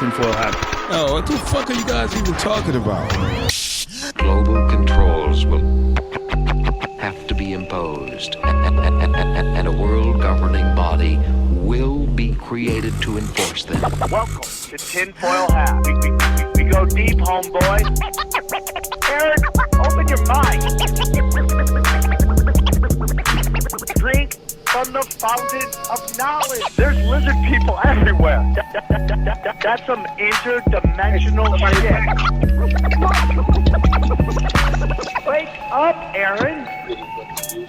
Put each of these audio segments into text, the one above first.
Tinfoil Hat. Oh, what the fuck are you guys even talking about? Global controls will have to be imposed, and a world governing body will be created to enforce them. Welcome to Tinfoil Hat. We go deep, homeboy. Aaron, open your mind. Drink from the fountain of knowledge. There's lizard people everywhere. That's some interdimensional shit. Wake up, Aaron.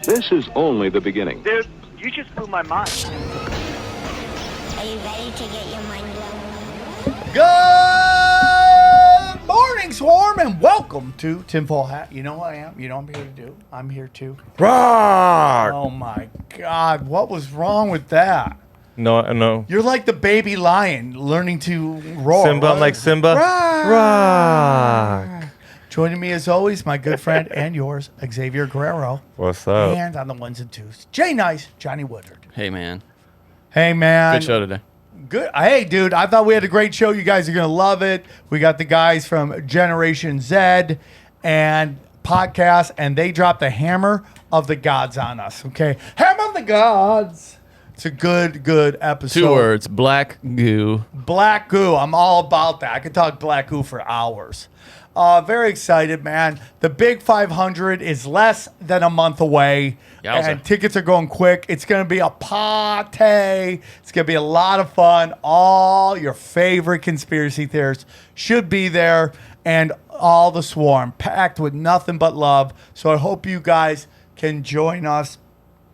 This is only the beginning. Dude, you just blew my mind. Are you ready to get your mind blown? Good morning, Swarm, and welcome to Tinfoil Hat. You know what I am? You know what I'm here to do? I'm here to Roar! Oh my God, what was wrong with that? No. You're like the baby lion learning to roar. Simba, I'm like Simba. Rock. Joining me as always, my good friend and yours, Xavier Guerrero. What's up? And on the ones and twos, Jay Nice, Johnny Woodard. Hey, man. Hey, man. Good show today. Good. Hey, dude, I thought we had a great show. You guys are going to love it. We got the guys from Generation Zed and podcast, and they dropped the hammer of the gods on us. Okay. Hammer of the gods. It's a good episode. 2 words. Black goo. Black goo. I'm all about that. I could talk black goo for hours. Very excited, man. The big 500 is less than a month away. Yowza. And tickets are going quick. It's going to be a party. It's going to be a lot of fun. All your favorite conspiracy theorists should be there. And all the swarm packed with nothing but love. So I hope you guys can join us.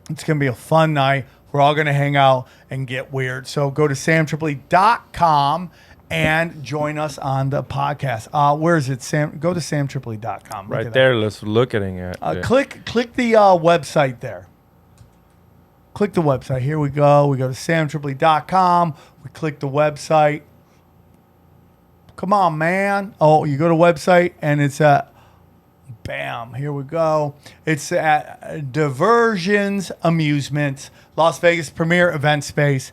It's going to be a fun night. We're all going to hang out and get weird. So go to samtripoli.com and join us on the podcast. Where is it, Sam? Go to samtripoli.com. Right there. Let's look at it. Click the website there. Click the website. Here we go. We go to samtripoli.com. We click the website. Come on, man. Oh, you go to website and it's at, bam, here we go. It's at Diversions Amusements, Las Vegas premier event space.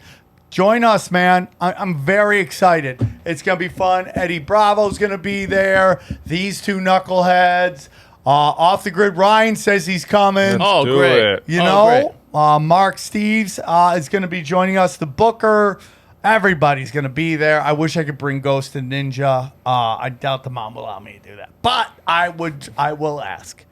Join us, man. I'm very excited. It's going to be fun. Eddie Bravo's going to be there. These two knuckleheads. Off the grid, Ryan says he's coming. Oh, do great. it. You know, Mark Steves is going to be joining us. The Booker. Everybody's going to be there. I wish I could bring Ghost and Ninja. I doubt the mom will allow me to do that. But I will ask.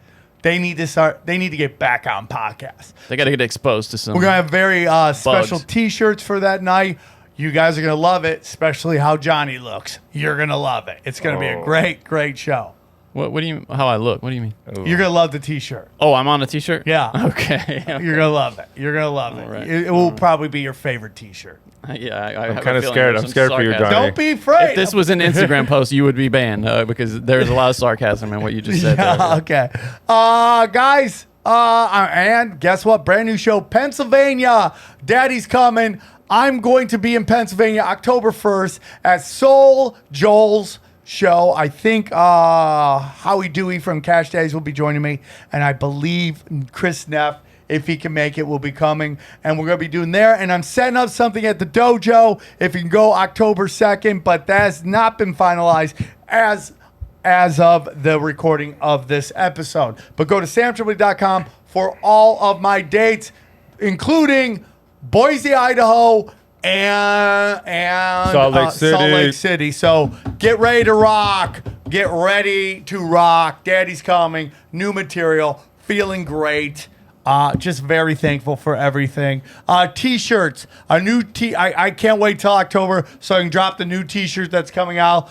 They need to get back on podcasts. They got to get exposed to some. We're going to have very special T-shirts for that night. You guys are going to love it, especially how Johnny looks. You're going to love it. It's going to be a great show. What do you? How I look? What do you mean? You're going to love the T-shirt. Oh, I'm on a T-shirt. Yeah. Okay. You're going to love it. You're going to love it. right. It will probably be your favorite T-shirt. Yeah, I'm kind of scared. I'm scared for you, Johnny. Don't be afraid. If this was an Instagram post, you would be banned because there's a lot of sarcasm in what you just said. Yeah, okay. Guys, and guess what? Brand new show, Pennsylvania. Daddy's coming. I'm going to be in Pennsylvania October 1st at Soul Joel's show. I think Howie Dewey from Cash Daddies will be joining me, and I believe Chris Neff, if he can make it, will be coming, and we're going to be doing there. And I'm setting up something at the dojo if you can go October 2nd, but that has not been finalized as of the recording of this episode. But go to samtripoli.com for all of my dates, including Boise, Idaho, and Salt Lake City. Salt Lake City. So get ready to rock. Get ready to rock. Daddy's coming. New material. Feeling great. Just very thankful for everything. T-shirts. A new I can't wait till October so I can drop the new T-shirt that's coming out.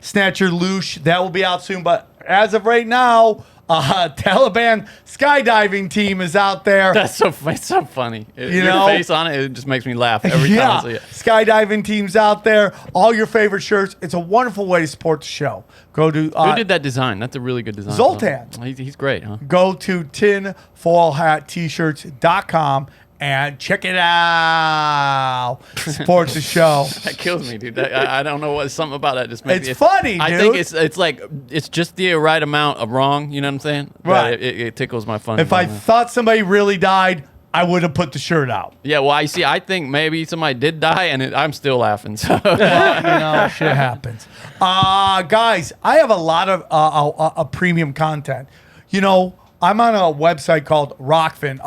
Snatcher Loosh. That will be out soon. But as of right now, Taliban skydiving team is out there. That's so funny. You know? Your face on it just makes me laugh every time I see it. Skydiving team's out there. All your favorite shirts. It's a wonderful way to support the show. Go to Who did that design? That's a really good design. Zoltan. He's great, huh? Go to tinfoilhattshirts.com and check it out. Support the show. That kills me, dude. I don't know what something about that just makes It's funny, I dude. think it's like it's just the right amount of wrong. You know what I'm saying? Right. It tickles my fun. If I thought somebody really died, I would have put the shirt out. Yeah, well, I think maybe somebody did die, and I'm still laughing. So Shit happens. Guys, I have a lot of premium content. You know, I'm on a website called Rockfin,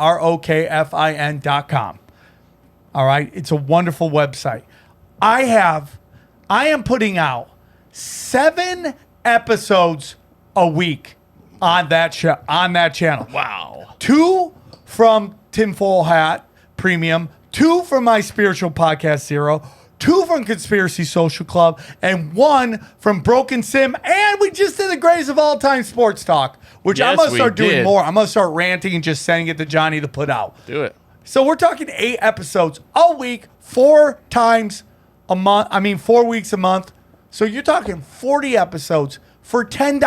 ROKFIN.com. All right, it's a wonderful website. I am putting out 7 episodes a week on that channel. wow. 2 from Tinfoil Hat Premium, 2 from my spiritual podcast Zero, 2 from Conspiracy Social Club, and 1 from Broken Sim. And we just did the greatest of all time sports talk, which I'm Yes, gonna we start doing did. more. I'm gonna start ranting and just sending it to Johnny to put out. Do it. So we're talking 8 episodes a week, 4 times a month. 4 weeks a month. So you're talking 40 episodes for $10.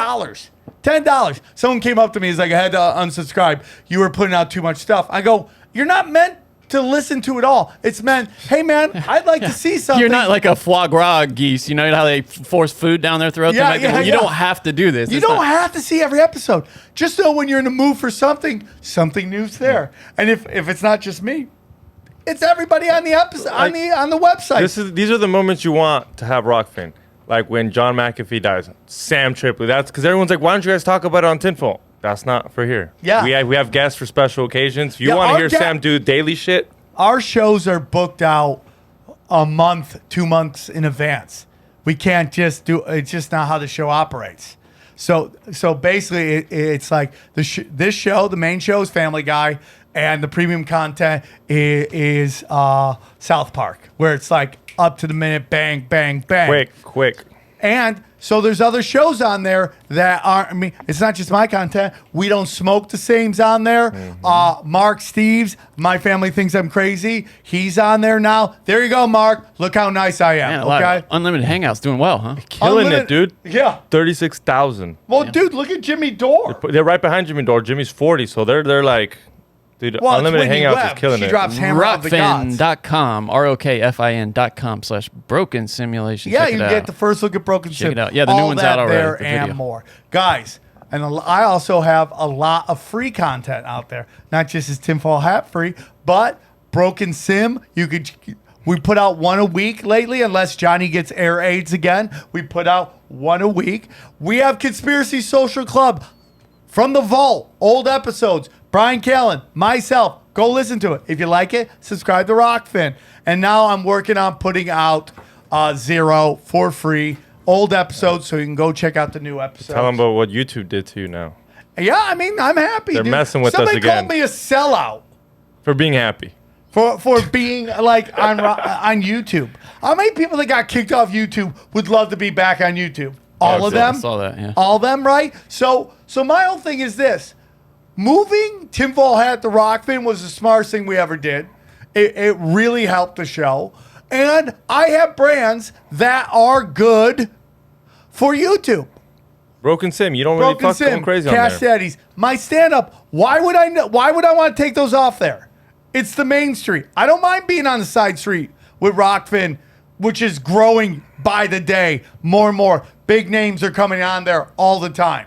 $10. Someone came up to me, he's like, I had to unsubscribe. You were putting out too much stuff. I go, you're not meant to listen to it all. It's meant, hey man, I'd like to see something. You're not like a foie gras geese. You know how they force food down their throats? Yeah, and you yeah. don't have to do this. You It's don't not- have to see every episode. Just know when you're in the mood for something new's there. And if it's not just me, it's everybody on the episode on the website. These are the moments you want to have Rockfin. Like when John McAfee dies, Sam Tripoli. That's because everyone's like, why don't you guys talk about it on Tinfoil? That's not for here. Yeah. We have guests for special occasions. If you Yeah, want to our hear Sam do daily shit, Our shows are booked out a month, 2 months in advance. We can't just do. It's just not how the show operates. So basically, it's like this show, the main show is Family Guy, and the premium content is South Park, where it's like up to the minute, bang, bang, bang. quick. And so there's other shows on there that aren't, it's not just my content. We Don't Smoke the Same's on there. Mark Steves, My Family Thinks I'm Crazy. He's on there now. There you go, Mark. Look how nice I am. Man, a lot okay. of Unlimited Hangouts doing well, huh? Killing it, dude. Yeah. 36,000. Well, dude, look at Jimmy Dore. They're right behind Jimmy Dore. Jimmy's 40, so they're like, dude, Well, it's Unlimited Whitney Hangouts Webb. is killing She it. drops Hammer of the Gods. Rockfin.com, ROKFIN.com/broken simulation. Yeah, Check you it can out. get the first look at Broken Sim. it out. Yeah, the new All one's that out already, there the and video. more. Guys, and I also have a lot of free content out there. Not just as Tinfoil Hat free, but Broken Sim. We put out 1 a week lately, unless Johnny gets air aids again. We put out 1 a week. We have Conspiracy Social Club from the vault, old episodes. Brian Callen, myself. Go listen to it. If you like it, subscribe to Rockfin. And now I'm working on putting out Zero for free, old episodes, so you can go check out the new episodes. Tell them about what YouTube did to you now. Yeah, I'm happy. They're dude. messing with us Somebody again. called me a sellout For being happy. for being like on YouTube. How many people that got kicked off YouTube would love to be back on YouTube? All of them? I saw that, yeah. All of them, right? So my whole thing is this. Moving Tinfoil Hat to Rockfin was the smartest thing we ever did. It really helped the show. And I have brands that are good for YouTube. Broken Sim, you don't really Broken fuck going Sim, crazy on Cash there. Daddies, my stand-up. Why would I want to take those off there? It's the main street. I don't mind being on the side street with Rockfin, which is growing by the day. More and more big names are coming on there all the time.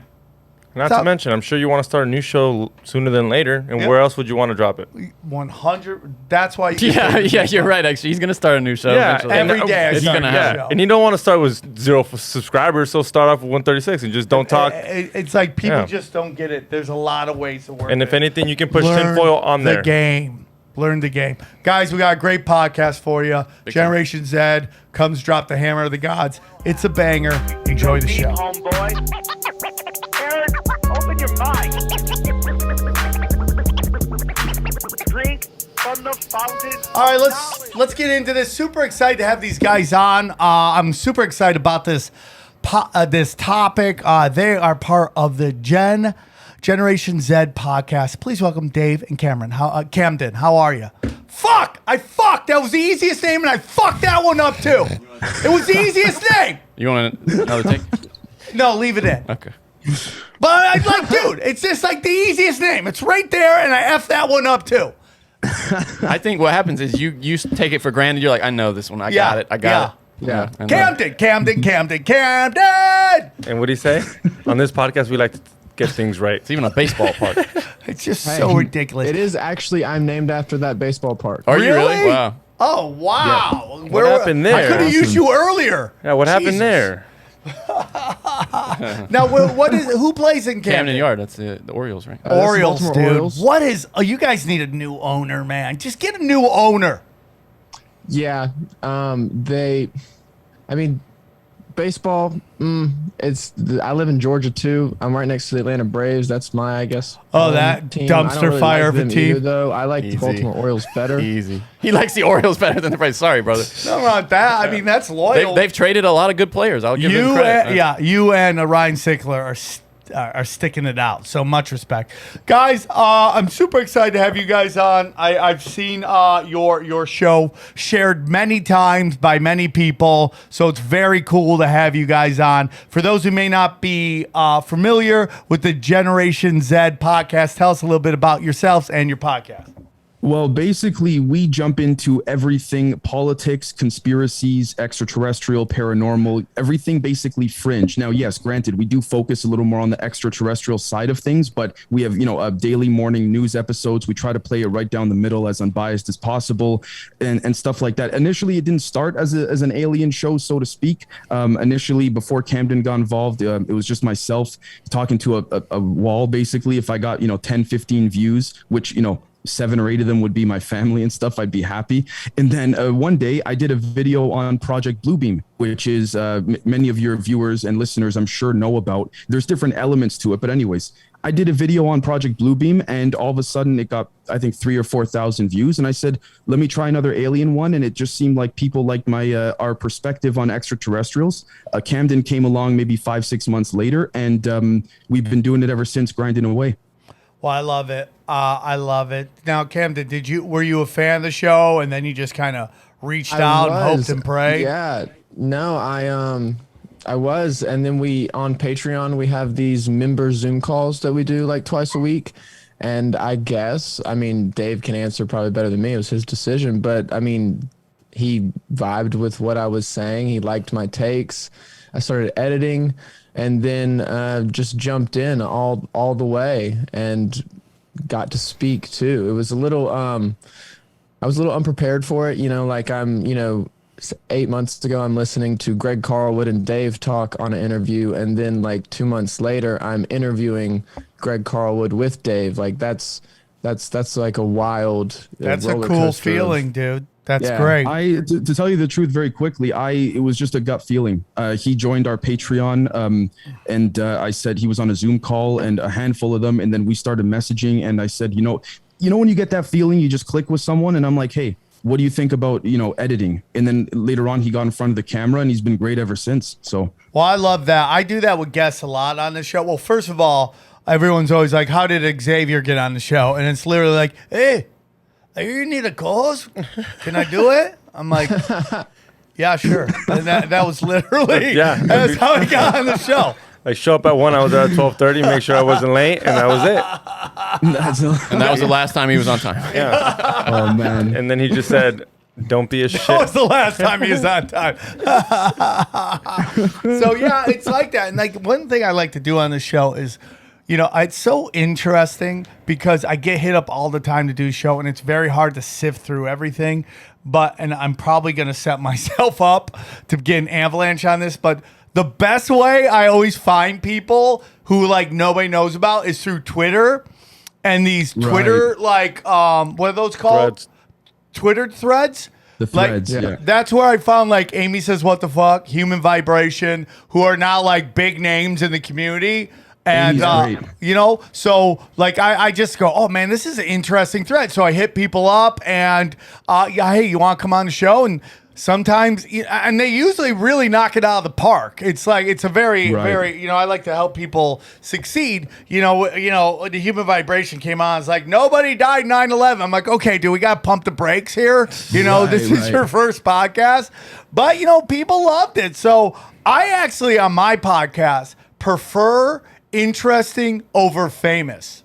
Not Stop. to mention, I'm sure you want to start a new show sooner than later. And Yep. where else would you want to drop it? 100. That's why. You Yeah, you're right. Actually, he's gonna start a new show. Yeah, eventually. every day I It's start gonna a new happen. show. And you don't want to start with 0 subscribers, so start off with 136 and just don't talk. It's like people Yeah. just don't get it. There's a lot of ways to work. And if it. anything, you can push Learn tinfoil on the there. game. Learn the game. Guys, we got a great podcast for you. Generation Zed comes drop the hammer of the gods. It's a banger. Enjoy the Deep, show. homeboy. Aaron, open your mind. Drink from the fountain. All right, let's get into this. Super excited to have these guys on. I'm super excited about this topic. They are part of the Generation Zed podcast. Please welcome Dave and Cameron. Camden, how are you? Fuck! I fucked. That was the easiest name, and I fucked that one up too. It was the easiest name. You want another take? No, leave it in. Okay. But I like, dude, it's just like the easiest name. It's right there, and I F that one up too. I think what happens is you take it for granted. You're like, I know this one. I got it. Yeah. Yeah. And then- Camden. And what do you say? On this podcast, we like to get things right. It's even a baseball park. It's just so ridiculous. It is actually. I'm named after that baseball park. Are you really? Wow. Oh, wow. Yeah. What happened there? I could have used you earlier. Yeah, what happened Jesus. there? Now, who plays in Camden? Camden Yard. That's the Orioles, right? Orioles, Baltimore dude. Orioles. What is? Oh, you guys need a new owner, man. Just get a new owner. Yeah. Baseball. I live in Georgia too. I'm right next to the Atlanta Braves. That's my, I guess. Oh, that team. I don't dumpster really fire like of a them team. either, though. I like Easy. the Baltimore Orioles better. Easy. He likes the Orioles better than the Braves. Sorry, brother. No, not that. I mean, that's loyal. They've traded a lot of good players. I'll give them you credit. you and Ryan Sickler are sticking it out. So much respect, guys. I'm super excited to have you guys on. I've seen your show shared many times by many people, so it's very cool to have you guys on. For those who may not be familiar with the Generation Zed podcast, tell us a little bit about yourselves and your podcast. Well, basically, we jump into everything: politics, conspiracies, extraterrestrial, paranormal, everything basically fringe. Now, yes, granted, we do focus a little more on the extraterrestrial side of things, but we have, daily morning news episodes. We try to play it right down the middle, as unbiased as possible, and stuff like that. Initially, it didn't start as an alien show, so to speak. Initially, before Camden got involved, it was just myself talking to a wall, basically. If I got, 10, 15 views, which, 7 or 8 of them would be my family and stuff, I'd be happy. And then one day I did a video on Project Bluebeam, which is many of your viewers and listeners, I'm sure, know about. There's different elements to it. But anyways, I did a video on Project Bluebeam, and all of a sudden it got, I think, 3,000 or 4,000 views. And I said, let me try another alien one. And it just seemed like people liked our perspective on extraterrestrials. Camden came along maybe 5-6 months later, and we've been doing it ever since, grinding away. Well, I love it. I love it. Now, Camden, were you a fan of the show, and then you just kind of reached out and hoped and prayed? Yeah. No, I was, and then on Patreon we have these member Zoom calls that we do like twice a week, and I mean, Dave can answer probably better than me. It was his decision, but I mean, he vibed with what I was saying. He liked my takes. I started editing, and then just jumped in all the way and got to speak too. It was a little I was a little unprepared for it, like I'm 8 months ago I'm listening to Greg Carlwood and Dave talk on an interview, and then like 2 months later I'm interviewing Greg Carlwood with Dave. Like that's like a wild That's a roller cool coaster feeling, dude. That's Yeah. great. To tell you the truth very quickly, it was just a gut feeling. He joined our Patreon, and I said he was on a Zoom call, and a handful of them, and then we started messaging, and I said, when you get that feeling, you just click with someone, and I'm like, hey, what do you think about, editing? And then later on, he got in front of the camera, and he's been great ever since. So, Well, I love that. I do that with guests a lot on the show. Well, first of all, everyone's always like, how did Xavier get on the show? And it's literally like, hey, you need a cause? Can I do it? I'm like, yeah, sure. And that was literally, that's how I got on the show. I show up at 1, I was there at 12:30, make sure I wasn't late, and that was it. And that was the last time he was on time. Yeah. oh man. And then he just said, don't be a shit. That was the last time he was on time. So, yeah, it's like that. And like one thing I like to do on the show is, it's so interesting because I get hit up all the time to do a show, and it's very hard to sift through everything. And I'm probably going to set myself up to get an avalanche on this. But the best way I always find people who like nobody knows about is through Twitter. And these Twitter, what are those called? Threads. Twitter threads? The threads, yeah. That's where I found like Amy Says What the Fuck, Human Vibration, who are now like big names in the community. And, so like I just go, oh man, this is an interesting thread. So I hit people up and, hey, you want to come on the show? And sometimes, and they usually really knock it out of the park. It's like, it's a very, very, I like to help people succeed. The Human Vibration came on. It's like, nobody died 9/11. I'm like, okay, dude, we got to pump the brakes here. This is your first podcast. But, people loved it. So I actually, on my podcast, prefer interesting over famous.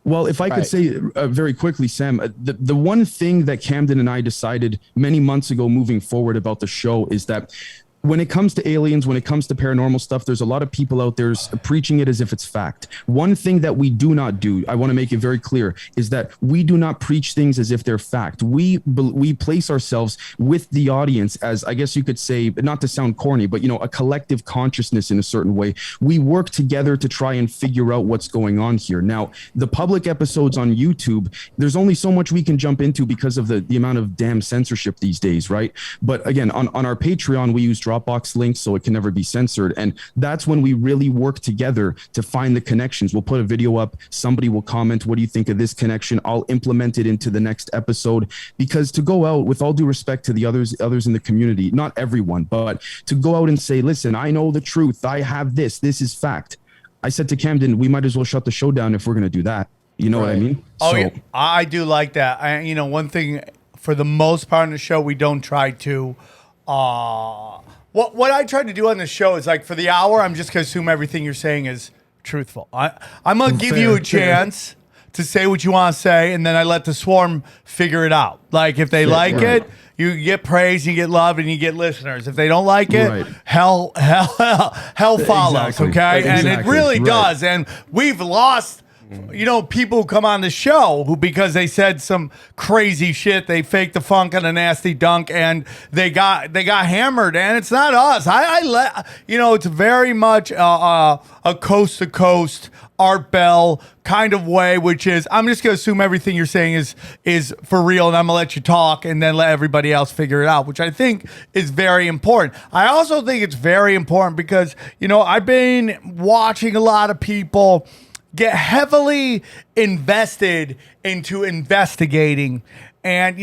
Well, if I could say very quickly, Sam, the one thing that Camden and I decided many months ago moving forward about the show is that when it comes to aliens, when it comes to paranormal stuff, there's a lot of people out there preaching it as if it's fact. One thing that we do not do, I want to make it very clear, is that we do not preach things as if they're fact. We place ourselves with the audience as, I guess you could say, not to sound corny, but, a collective consciousness in a certain way. We work together to try and figure out what's going on here. Now, the public episodes on YouTube, there's only so much we can jump into because of the amount of damn censorship these days, right? But again, on our Patreon, we use Dropbox links so it can never be censored, and that's when we really work together to find the connections. We'll put a video up, somebody will comment, what do you think of this connection? I'll implement it into the next episode, because to go out, with all due respect to the others in the community, not everyone, but to go out and say, listen, I know the truth, I have this is fact. I said to Camden, we might as well shut the show down if we're going to do that. You know what I mean? Oh, yeah. I do like that. One thing, for the most part in the show, we don't try to what I try to do on the show is, like, for the hour, I'm just going to assume everything you're saying is truthful. I'm going to give you a chance to say what you want to say, and then I let the swarm figure it out. Like, if they like it, you get praise, you get love, and you get listeners. If they don't like it, hell follows, okay? And it really does. And we've lost... people who come on the show who, because they said some crazy shit, they faked the funk on a nasty dunk, and they got hammered. And it's not us. It's very much a coast to coast Art Bell kind of way, which is, I'm just gonna assume everything you're saying is for real, and I'm gonna let you talk, and then let everybody else figure it out, which I think is very important. I also think it's very important because I've been watching a lot of people get heavily invested into investigating, and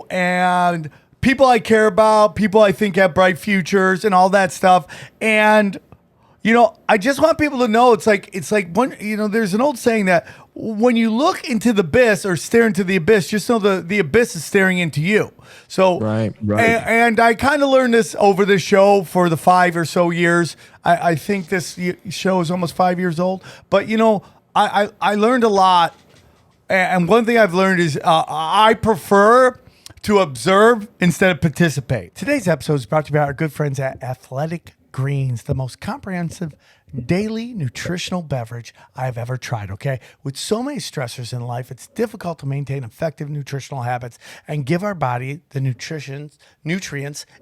and people I care about, people I think have bright futures and all that stuff. And I just want people to know, it's like when there's an old saying that when you look into the abyss or stare into the abyss, just know the abyss is staring into you. So right. And I kind of learned this over the show for the 5 or so years. I think this show is almost 5 years old, but I learned a lot, and one thing I've learned is I prefer to observe instead of participate. Today's episode is brought to you by our good friends at Athletic Greens, the most comprehensive daily nutritional beverage I've ever tried, okay? With so many stressors in life, it's difficult to maintain effective nutritional habits and give our body the nutrients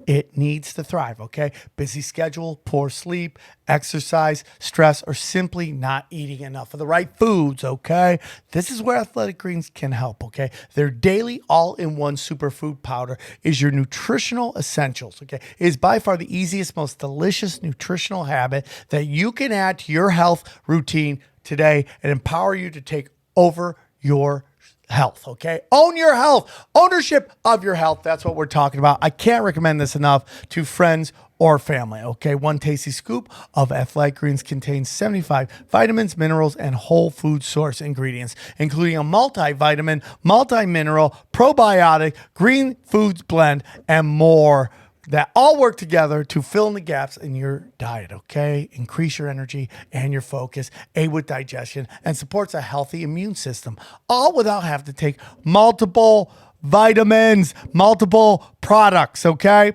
it needs to thrive, okay? Busy schedule, poor sleep, exercise, stress, or simply not eating enough of the right foods, okay? This is where Athletic Greens can help, okay? Their daily all-in-one superfood powder is your nutritional essentials, okay? It is by far the easiest, most delicious nutritional habit that you can add to your health routine today and empower you to take over your health, okay? Own your health. Ownership of your health. That's what we're talking about. I can't recommend this enough to friends or family, okay? One tasty scoop of Athletic Greens contains 75 vitamins, minerals, and whole food source ingredients, including a multivitamin, multi-mineral, probiotic, green foods blend, and more, that all work together to fill in the gaps in your diet, okay? Increase your energy and your focus, aid with digestion, and supports a healthy immune system, all without having to take multiple vitamins, multiple products, okay?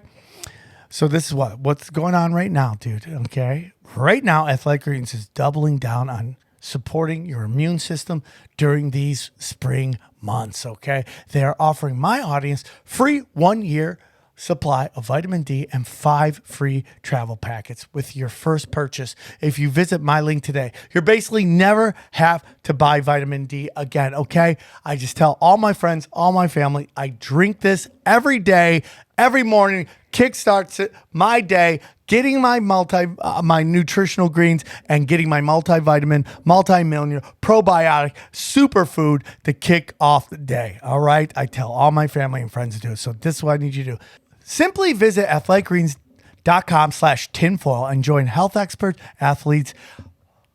So this is what's going on right now, dude, okay? Right now, Athletic Greens is doubling down on supporting your immune system during these spring months, okay? They are offering my audience free 1 year supply of vitamin D and 5 free travel packets with your first purchase if you visit my link today. You'll basically never have to buy vitamin D again, okay? I just tell all my friends, all my family, I drink this every day, every morning, kickstarts my day, getting my my nutritional greens and getting my multivitamin, multi-mineral, probiotic, superfood to kick off the day, all right? I tell all my family and friends to do it. So this is what I need you to do. Simply visit athleticgreens.com/tinfoil and join health experts, athletes,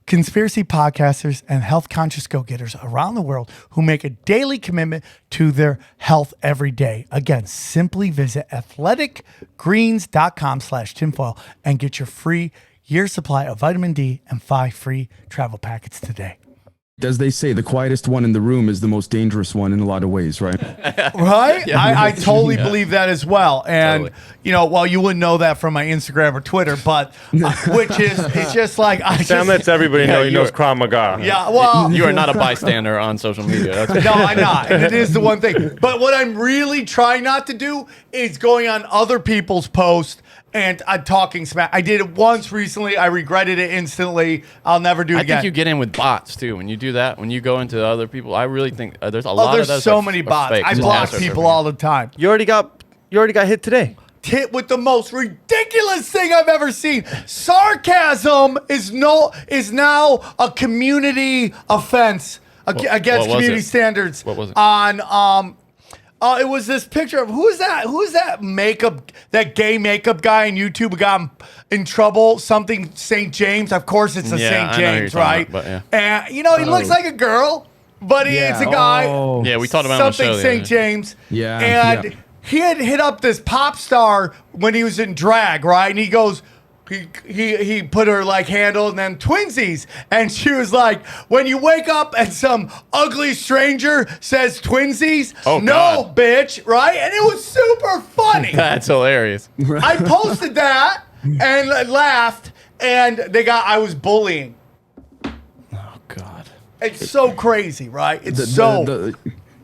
conspiracy podcasters, and health conscious go-getters around the world who make a daily commitment to their health every day. Again, simply visit athleticgreens.com/tinfoil and get your free year supply of vitamin D and 5 free travel packets today. As they say, the quietest one in the room is the most dangerous one in a lot of ways, right? Right? I totally believe that as well. And, Totally. you know, well, you wouldn't know that from my Instagram or Twitter, but which is, it's just like, Sam lets everybody know he knows you're- Krav Maga. yeah, well, You are not a bystander on social media. That's no, I'm not. And it is the one thing. But what I'm really trying not to do is going on other people's posts and talking smack. I did it once recently. I regretted it instantly. I'll never do it I again. think you get in with bots too. When you do that, when you go into other people, I really think there's a lot of there's those. so are- many are bots. fake. I Just block assholes people over all the time. You already got hit today. Hit with the most ridiculous thing I've ever seen. Sarcasm is now a community offense against what was community it? standards. What was it? On it was this picture of who's that makeup, that gay makeup guy on YouTube who got in trouble, something St. James. Of course it's the Yeah, St. I know who you're James, talking right? about, but yeah. And you know, he looks like a girl, but it's a guy. Oh. Yeah, we talked about it on the something show. St. James. Yeah, And yeah. he had hit up this pop star when he was in drag, right? And he goes, he put her like handle and then twinsies. And she was like, when you wake up and some ugly stranger says twinsies, Oh, no, God. bitch, right? And it was super funny. That's hilarious. I posted that and laughed, and I was bullying. Oh God. It's so crazy, right? It's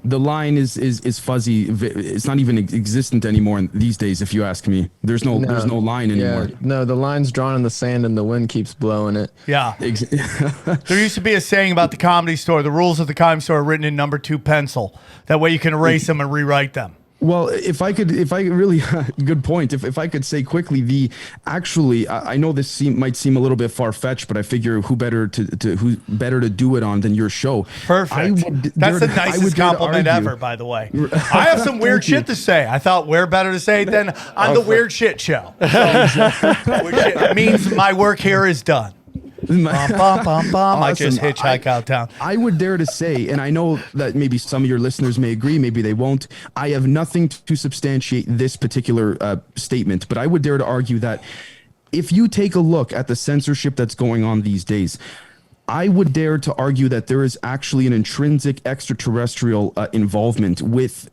The line is fuzzy. It's not even existent anymore these days, if you ask me. There's no line anymore. Yeah, no, the line's drawn in the sand and the wind keeps blowing it. yeah. There used to be a saying about the Comedy Store: the rules of the Comedy Store are written in number 2 pencil. That way you can erase them and rewrite them. Well, if I really, good point. If I could say quickly, I know this might seem a little bit far fetched, but I figure who better to do it on than your show. Perfect. That's the nicest compliment ever, by the way. I have some weird shit to say. I thought we're better to say it than on the Weird Shit Show. So, weird shit. It means my work here is done. Bum, bum, bum, bum. I just Awesome. hitchhike out town. I would dare to say, and I know that maybe some of your listeners may agree, maybe they won't. I have nothing to substantiate this particular statement, but I would dare to argue that if you take a look at the censorship that's going on these days, I would dare to argue that there is actually an intrinsic extraterrestrial involvement with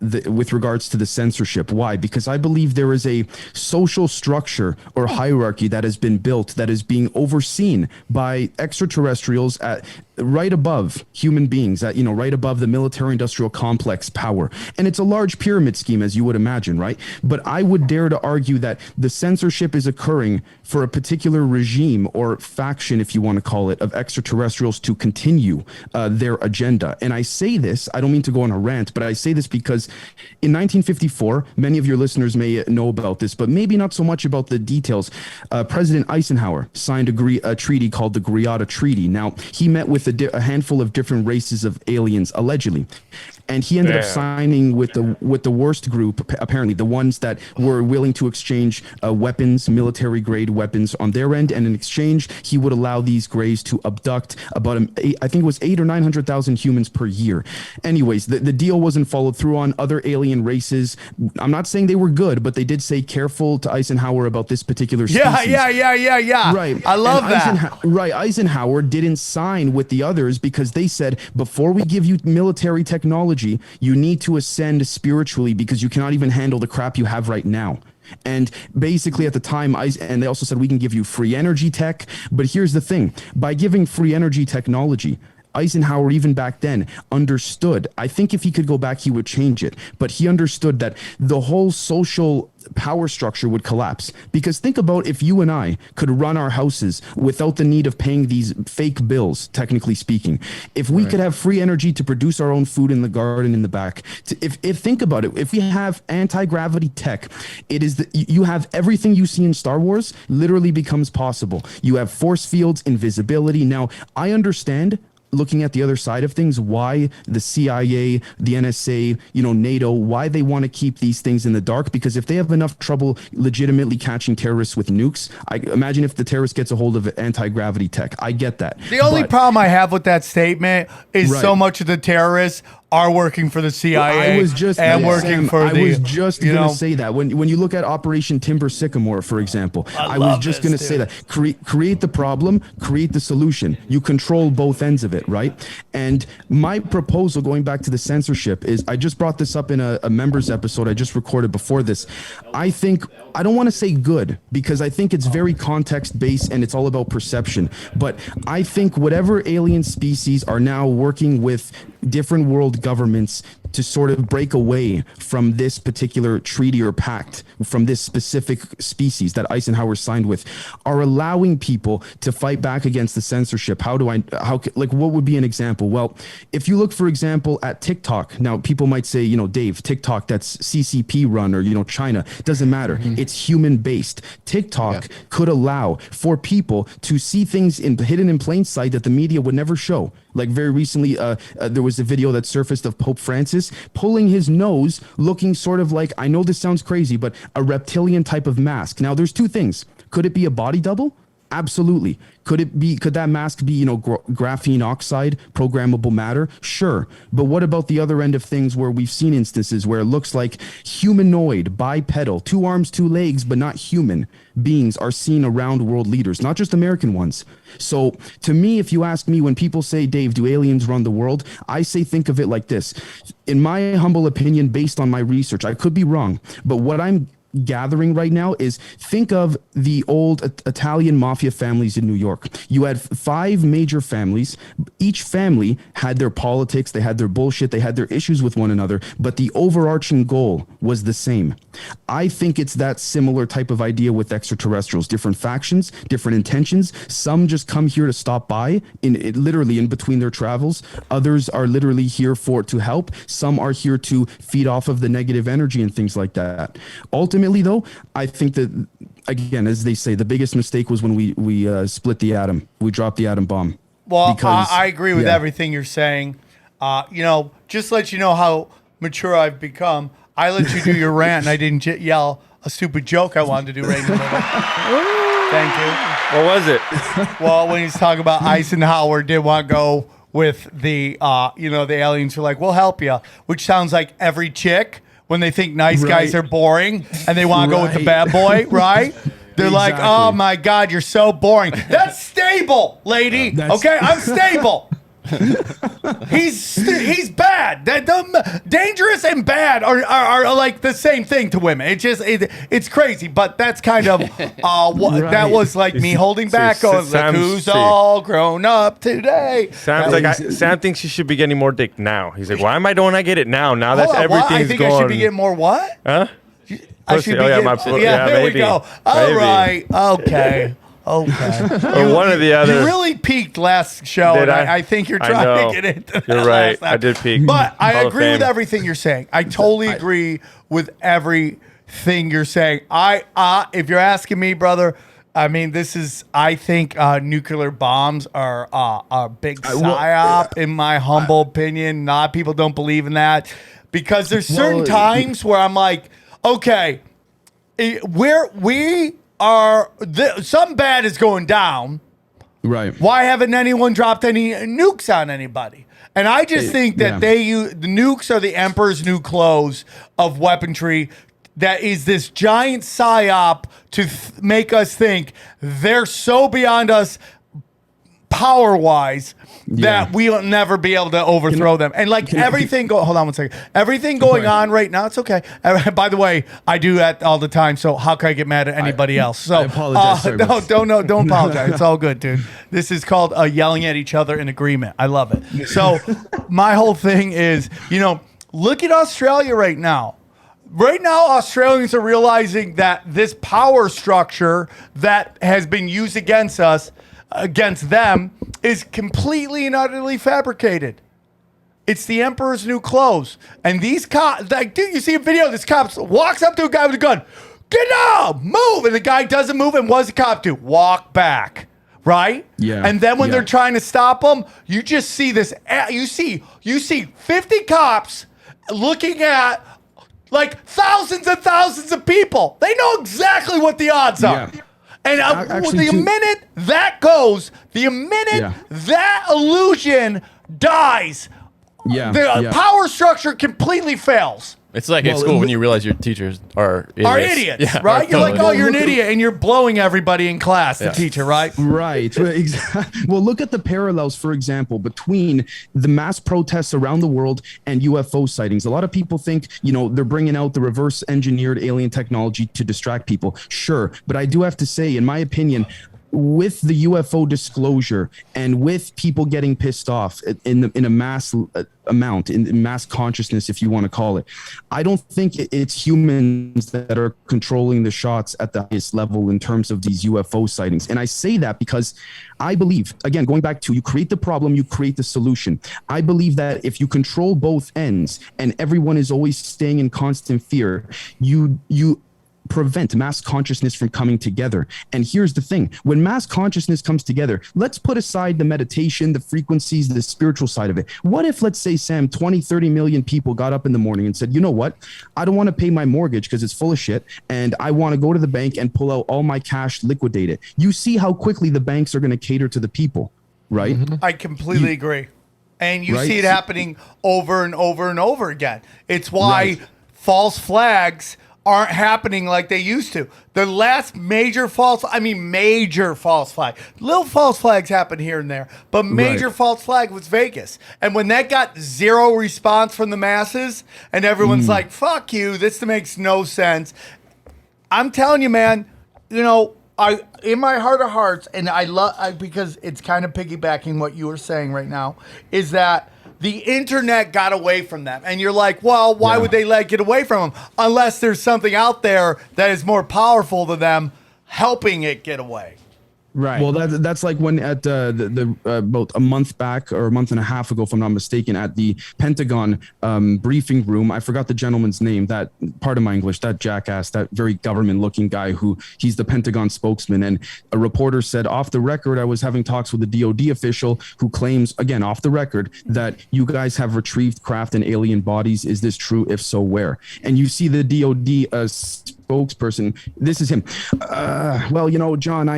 regards to the censorship. Why? Because I believe there is a social structure or hierarchy that has been built that is being overseen by extraterrestrials at right above human beings, right above the military-industrial complex power. And it's a large pyramid scheme, as you would imagine, right? But I would dare to argue that the censorship is occurring for a particular regime or faction, if you want to call it, of extraterrestrials to continue their agenda. And I say this, I don't mean to go on a rant, but I say this because in 1954, many of your listeners may know about this, but maybe not so much about the details. President Eisenhower signed a treaty called the Greada Treaty. Now, he met with a handful of different races of aliens, allegedly. And he ended up signing with the worst group, apparently, the ones that were willing to exchange weapons, military-grade weapons on their end. And in exchange, he would allow these Greys to abduct about, I think it was 800,000 or 900,000 humans per year. Anyways, the deal wasn't followed through on. Other alien races, I'm not saying they were good, but they did say careful to Eisenhower about this particular species. Yeah. Right. I love that. Eisenhower didn't sign with the others because they said, before we give you military technology, you need to ascend spiritually because you cannot even handle the crap you have right now. And basically at the time, and they also said we can give you free energy tech. But here's the thing, by giving free energy technology, Eisenhower, even back then, understood. I think if he could go back, he would change it. But he understood that the whole social power structure would collapse. Because think about if you and I could run our houses without the need of paying these fake bills, technically speaking. If we could have free energy to produce our own food in the garden in the back. If think about it, if we have anti-gravity tech, it is you have everything you see in Star Wars literally becomes possible. You have force fields, invisibility. Now, I understand, looking at the other side of things, why the CIA, the NSA, NATO, why they want to keep these things in the dark. Because if they have enough trouble legitimately catching terrorists with nukes, I imagine if the terrorist gets a hold of anti-gravity tech. I get that. The only problem I have with that statement is so much of the terrorists are working for the CIA. I was just working Sam, for I the. was just you gonna know, say that when you look at Operation Timber Sycamore, for example, I was love just this, gonna say dude. that create the problem, create the solution. You control both ends of it, right? And my proposal, going back to the censorship, is I just brought this up in a members episode I just recorded before this. I think I don't want to say good because I think it's very context based and it's all about perception. But I think whatever alien species are now working with different world governments to sort of break away from this particular treaty or pact, from this specific species that Eisenhower signed with, are allowing people to fight back against the censorship. Like, what would be an example? Well, if you look, for example, at TikTok, now people might say, you know, Dave, TikTok, that's CCP run, or, you know, China, doesn't matter. It's human based. TikTok could allow for people to see things hidden in plain sight that the media would never show. Like very recently, there was a video that surfaced of Pope Francis pulling his nose, looking sort of like, I know this sounds crazy, but a reptilian type of mask. Now, there's two things. Could it be a body double? Absolutely. Could that mask be, you know, graphene oxide, programmable matter? Sure. But what about the other end of things where we've seen instances where it looks like humanoid, bipedal, 2 arms, 2 legs, but not human beings are seen around world leaders, not just American ones. So to me, if you ask me, when people say, Dave, do aliens run the world? I say, think of it like this. In my humble opinion, based on my research, I could be wrong, but what I'm gathering right now is, think of the old Italian mafia families in New York. You had 5 major families. Each family had their politics, they had their bullshit, they had their issues with one another, but the overarching goal was the same. I think it's that similar type of idea with extraterrestrials. Different factions, different intentions. Some just come here to stop by, literally in between their travels. Others are literally here to help. Some are here to feed off of the negative energy and things like that. Ultimately, though, I think that, again, as they say, the biggest mistake was when we split the atom. We dropped the atom bomb. Well, Because- I agree with yeah. everything you're saying. You know, just to let you know how mature I've become, I let you do your rant and I didn't yell a stupid joke I wanted to do right in the middle. Thank you. What was it? Well, when he's talking about Eisenhower did want to go with the, you know, the aliens were like, we'll help you, which sounds like every chick when they think nice guys are boring and they want to go with the bad boy, right? They're like, oh my God, you're so boring. That's stable, lady. Okay, I'm stable. He's bad. Dangerous and bad are like the same thing to women. It's crazy, but that's kind of that was like me holding back on like, who's all grown up today. Sam thinks she should be getting more dick now. He's like, why don't I get it now? Now that everything's I think going. I should be getting more what? Huh? I should be getting, there we go. All right. Okay. Or one or the other. You really peaked last show, and I think you're trying to get into You're right. I did peak. But I agree with everything you're saying. I totally agree with everything you're saying. If you're asking me, brother, I mean, I think nuclear bombs are a big psyop, in my humble opinion. A lot of people don't believe in that because there's certain times where I'm like, okay, something bad is going down. Right. Why haven't anyone dropped any nukes on anybody? And I just think that the nukes are the emperor's new clothes of weaponry. That is this giant psyop to make us think they're so beyond us power-wise that we'll never be able to overthrow them. And like everything hold on one second. Everything going on right now, it's okay. By the way, I do that all the time, so how can I get mad at anybody else? So I apologize. Don't apologize. It's all good, dude. This is called yelling at each other in agreement. I love it. So my whole thing is, you know, look at Australia right now. Right now, Australians are realizing that this power structure that has been used against us, against them, is completely and utterly fabricated. It's the emperor's new clothes. And these cops, like, dude, you see a video of this cop walks up to a guy with a gun. Get down, move. And the guy doesn't move. And what does the cop do? Walk back. Right? Yeah. And then when they're trying to stop him, you just see this. You see 50 cops looking at like thousands and thousands of people. They know exactly what the odds are. Yeah. And Actually, minute that goes, the minute that illusion dies, Yeah, the yeah. power structure completely fails. It's like at school when you realize your teachers are idiots. Are idiots, Yeah, right? You're like, totally. oh, you're an idiot, and you're blowing everybody in class, the teacher, right? Right. Well, look at the parallels, for example, between the mass protests around the world and UFO sightings. A lot of people think, they're bringing out the reverse engineered alien technology to distract people. Sure. But I do have to say, in my opinion, with the UFO disclosure and with people getting pissed off in a mass amount, in mass consciousness, if you want to call it, I don't think it's humans that are controlling the shots at the highest level in terms of these UFO sightings. And I say that because I believe, again, going back to you create the problem, you create the solution. I believe that if you control both ends and everyone is always staying in constant fear, you prevent mass consciousness from coming together. And here's the thing, when mass consciousness comes together, let's put aside the meditation, the frequencies, the spiritual side of it. What if, let's say, Sam, 20, 30 million people got up in the morning and said, you know what, I don't want to pay my mortgage because it's full of shit, and I want to go to the bank and pull out all my cash, liquidate it. You see how quickly the banks are going to cater to the people, right? I completely agree. And you see it happening over and over and over again. It's why false flags aren't happening like they used to. The last major false flag, little false flags happen here and there, but major false flag was Vegas. And when that got zero response from the masses and everyone's like, fuck you, this makes no sense. I'm telling you, man, I in my heart of hearts, and because it's kind of piggybacking what you were saying right now, is that the internet got away from them. And you're like, well, why would they let it get away from them? Unless there's something out there that is more powerful than them helping it get away. Right. Well, that's like when at about a month back or a month and a half ago, if I'm not mistaken, at the Pentagon briefing room, I forgot the gentleman's name, that part of my English, that jackass, that very government-looking guy he's the Pentagon spokesman. And a reporter said, off the record, I was having talks with a DOD official who claims, again, off the record, that you guys have retrieved craft and alien bodies. Is this true? If so, where? And you see the DOD spokesperson. This is him. John,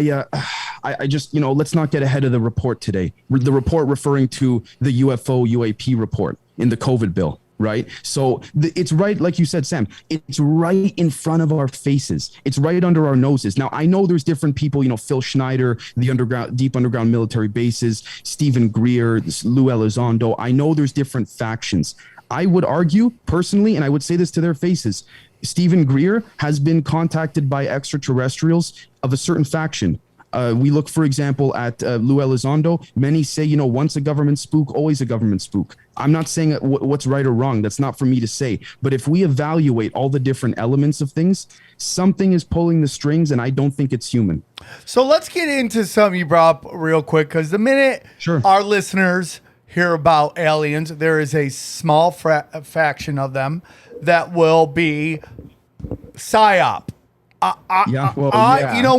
I just, let's not get ahead of the report today. The report referring to the UFO UAP report in the COVID bill, right? So it's right, like you said, Sam, it's right in front of our faces. It's right under our noses. Now, I know there's different people, Phil Schneider, the deep underground military bases, Stephen Greer, Lou Elizondo. I know there's different factions. I would argue personally, and I would say this to their faces, Stephen Greer has been contacted by extraterrestrials of a certain faction. We look, for example, at Lou Elizondo. Many say, once a government spook, always a government spook. I'm not saying what's right or wrong. That's not for me to say. But if we evaluate all the different elements of things, something is pulling the strings, and I don't think it's human. So let's get into something you brought up real quick, because the minute our listeners hear about aliens, there is a small faction of them that will be psyop.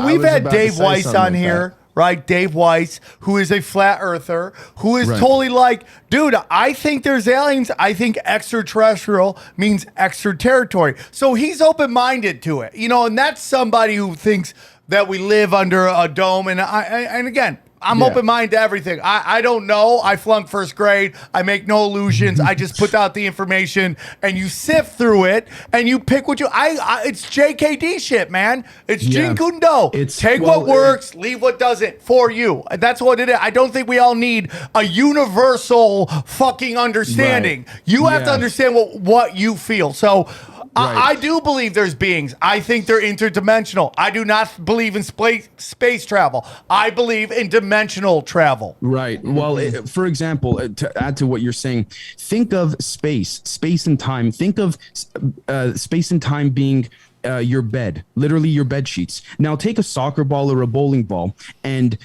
We've had Dave Weiss on here, right? Dave Weiss, who is a flat earther, who is totally like, dude, I think there's aliens. I think extraterrestrial means extra territory. So he's open-minded to it, and that's somebody who thinks that we live under a dome. And again, I'm open-minded to everything. I don't know. I flunked first grade. I make no illusions. I just put out the information, and you sift through it, and you pick what it's JKD shit, man. It's Jean Kundo. Take what works, leave what doesn't for you. That's what it is. I don't think we all need a universal fucking understanding. You have to understand what you feel. So I do believe there's beings. I think they're interdimensional. I do not believe in space travel. I believe in dimensional travel. Right. Well, for example, to add to what you're saying, think of space and time. Think of space and time being your bed, literally your bed sheets. Now take a soccer ball or a bowling ball, and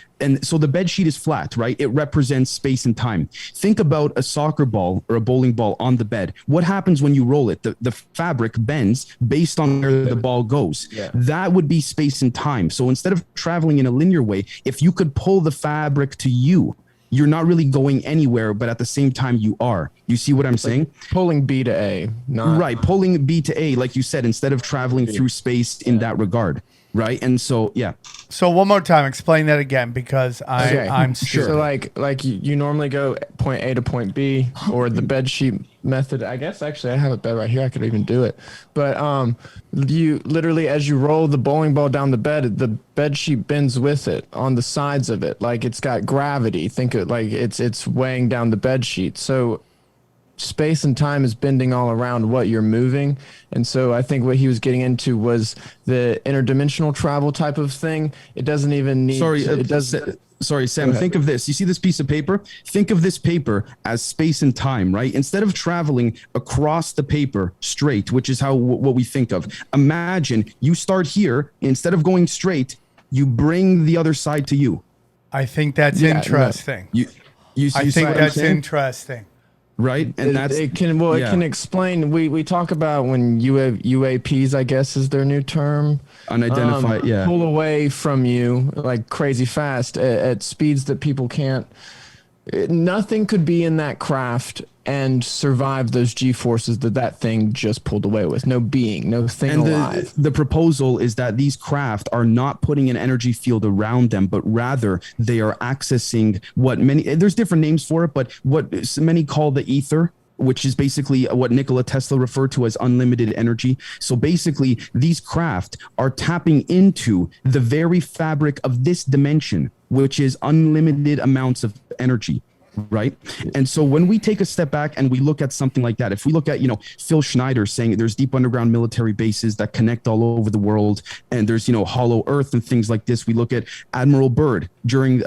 so the bed sheet is flat, right? It represents space and time. Think about a soccer ball or a bowling ball on the bed. What happens when you roll it? The fabric bends based on where the ball goes. That would be space and time. So instead of traveling in a linear way, if you could pull the fabric to you, you're not really going anywhere, but at the same time you are. You see what I'm saying? Pulling B to A. Pulling B to A, like you said, instead of traveling through space in that regard, right? And so, So one more time, explain that again because I'm sure. stupid. So like you normally go point A to point B, or the bed sheet method. I guess actually I have it bed right here. I could even do it. But you literally, as you roll the bowling ball down the bed sheet bends with it on the sides of it. Like it's got gravity. Think of it like it's weighing down the bed sheet. So space and time is bending all around what you're moving. And so I think what he was getting into was the interdimensional travel type of thing. It doesn't even need Sorry, Sam, think of this. You see this piece of paper? Think of this paper as space and time, right? Instead of traveling across the paper straight, which is what we think of. Imagine you start here, instead of going straight, you bring the other side to you. I think that's interesting. I think that's interesting. Right, and it can explain. We talk about when UAPs, I guess is their new term, unidentified, pull away from you like crazy fast at speeds that people can't. Nothing could be in that craft and survive those G-forces that thing just pulled away with. No being, no thing alive. The proposal is that these craft are not putting an energy field around them, but rather they are accessing there's different names for it, but what many call the ether, which is basically what Nikola Tesla referred to as unlimited energy. So basically, these craft are tapping into the very fabric of this dimension, which is unlimited amounts of energy. Right. And so when we take a step back and we look at something like that, if we look at, Phil Schneider saying there's deep underground military bases that connect all over the world, and there's, hollow earth and things like this. We look at Admiral Byrd during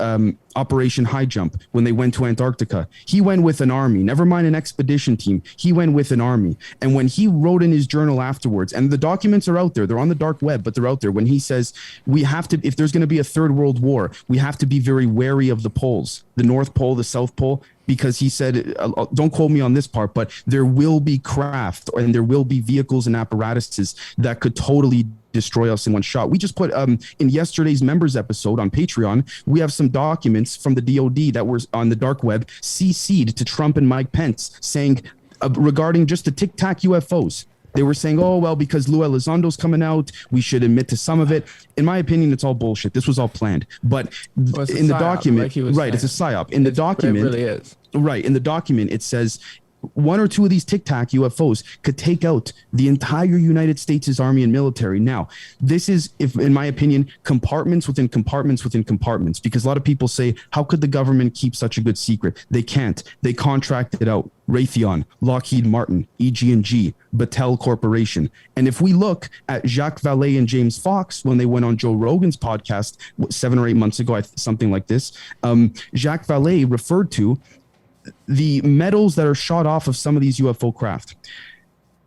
Operation High Jump when they went to Antarctica. He went with an army, never mind an expedition team. He went with an army. And when he wrote in his journal afterwards, and the documents are out there, they're on the dark web, but they're out there. When he says we have to, if there's going to be a third world war, we have to be very wary of the poles, the North Pole, the South Pole, because he said, don't quote me on this part, but there will be craft and there will be vehicles and apparatuses that could totally destroy us in one shot. We just put in yesterday's members episode on Patreon, we have some documents from the DOD that were on the dark web CC'd to Trump and Mike Pence saying regarding just the Tic Tac UFOs. They were saying, oh, well, because Lou Elizondo's coming out, we should admit to some of it. In my opinion, it's all bullshit. This was all planned. But in the document, right, it's a psyop. In the document, it really is. Right, in the document, it says one or two of these Tic Tac UFOs could take out the entire United States' army and military. Now, this is, in my opinion, compartments within compartments within compartments, because a lot of people say, how could the government keep such a good secret? They can't. They contracted out Raytheon, Lockheed Martin, EG&G, Battelle Corporation. And if we look at Jacques Vallée and James Fox, when they went on Joe Rogan's podcast 7 or 8 months ago, something like this, Jacques Vallée referred to the metals that are shot off of some of these UFO craft.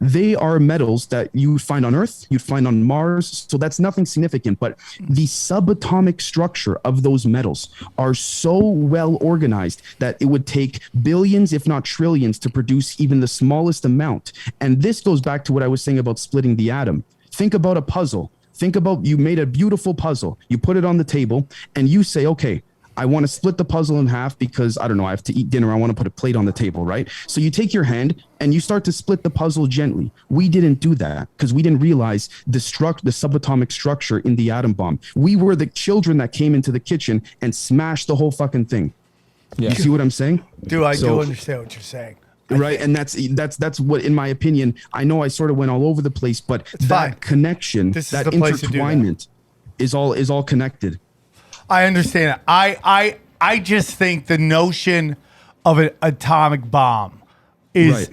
They are metals that you find on Earth, you'd find on Mars, so that's nothing significant. But the subatomic structure of those metals are so well organized that it would take billions, if not trillions, to produce even the smallest amount. And this goes back to what I was saying about splitting the atom. Think about a puzzle. Think about, you made a beautiful puzzle, you put it on the table, and you say, okay, I want to split the puzzle in half because, I don't know, I have to eat dinner. I want to put a plate on the table, right? So you take your hand and you start to split the puzzle gently. We didn't do that because we didn't realize the subatomic structure in the atom bomb. We were the children that came into the kitchen and smashed the whole fucking thing. Yeah. You see what I'm saying? Do understand what you're saying. Right, and that's what, in my opinion, I know I sort of went all over the place, but that connection, that intertwinement is all connected. I understand it. I just think the notion of an atomic bomb is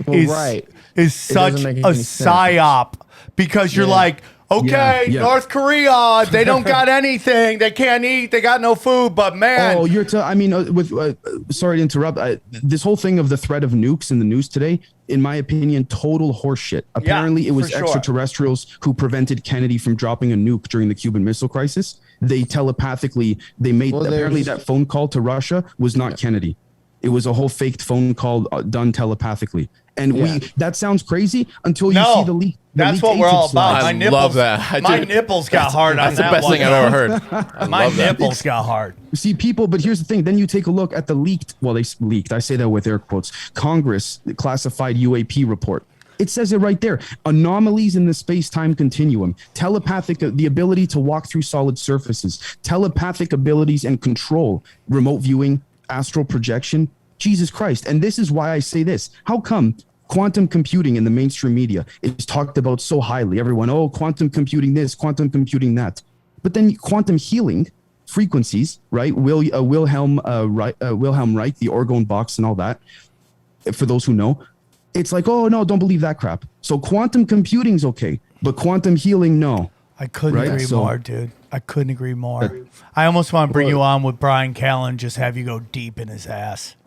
such a psyop because you're like, okay, North Korea, they don't got anything, they can't eat, they got no food, but man. Oh, sorry to interrupt. This whole thing of the threat of nukes in the news today, in my opinion, total horseshit. Apparently, it was extraterrestrials who prevented Kennedy from dropping a nuke during the Cuban Missile Crisis. They telepathically, apparently that phone call to Russia was not Kennedy. It was a whole faked phone call done telepathically. And that sounds crazy until you see the leak. That's what we're all about. I love that. My nipples got hard on that. That's the best thing I've ever heard. My nipples got hard. See, people, but here's the thing. Then you take a look at the leaked, I say that with air quotes, Congress classified UAP report. It says it right there. Anomalies in the space-time continuum, telepathic, the ability to walk through solid surfaces, telepathic abilities and control, remote viewing, astral projection. Jesus Christ. And this is why I say this. How come quantum computing in the mainstream media is talked about so highly? Everyone, oh, quantum computing this, quantum computing that. But then quantum healing frequencies, right? Wilhelm Reich, the Orgone box and all that, for those who know, it's like, oh, no, don't believe that crap. So quantum computing's okay, but quantum healing, no. I couldn't agree more, dude. I couldn't agree more. I almost want to bring you on with Brian Callen, just have you go deep in his ass.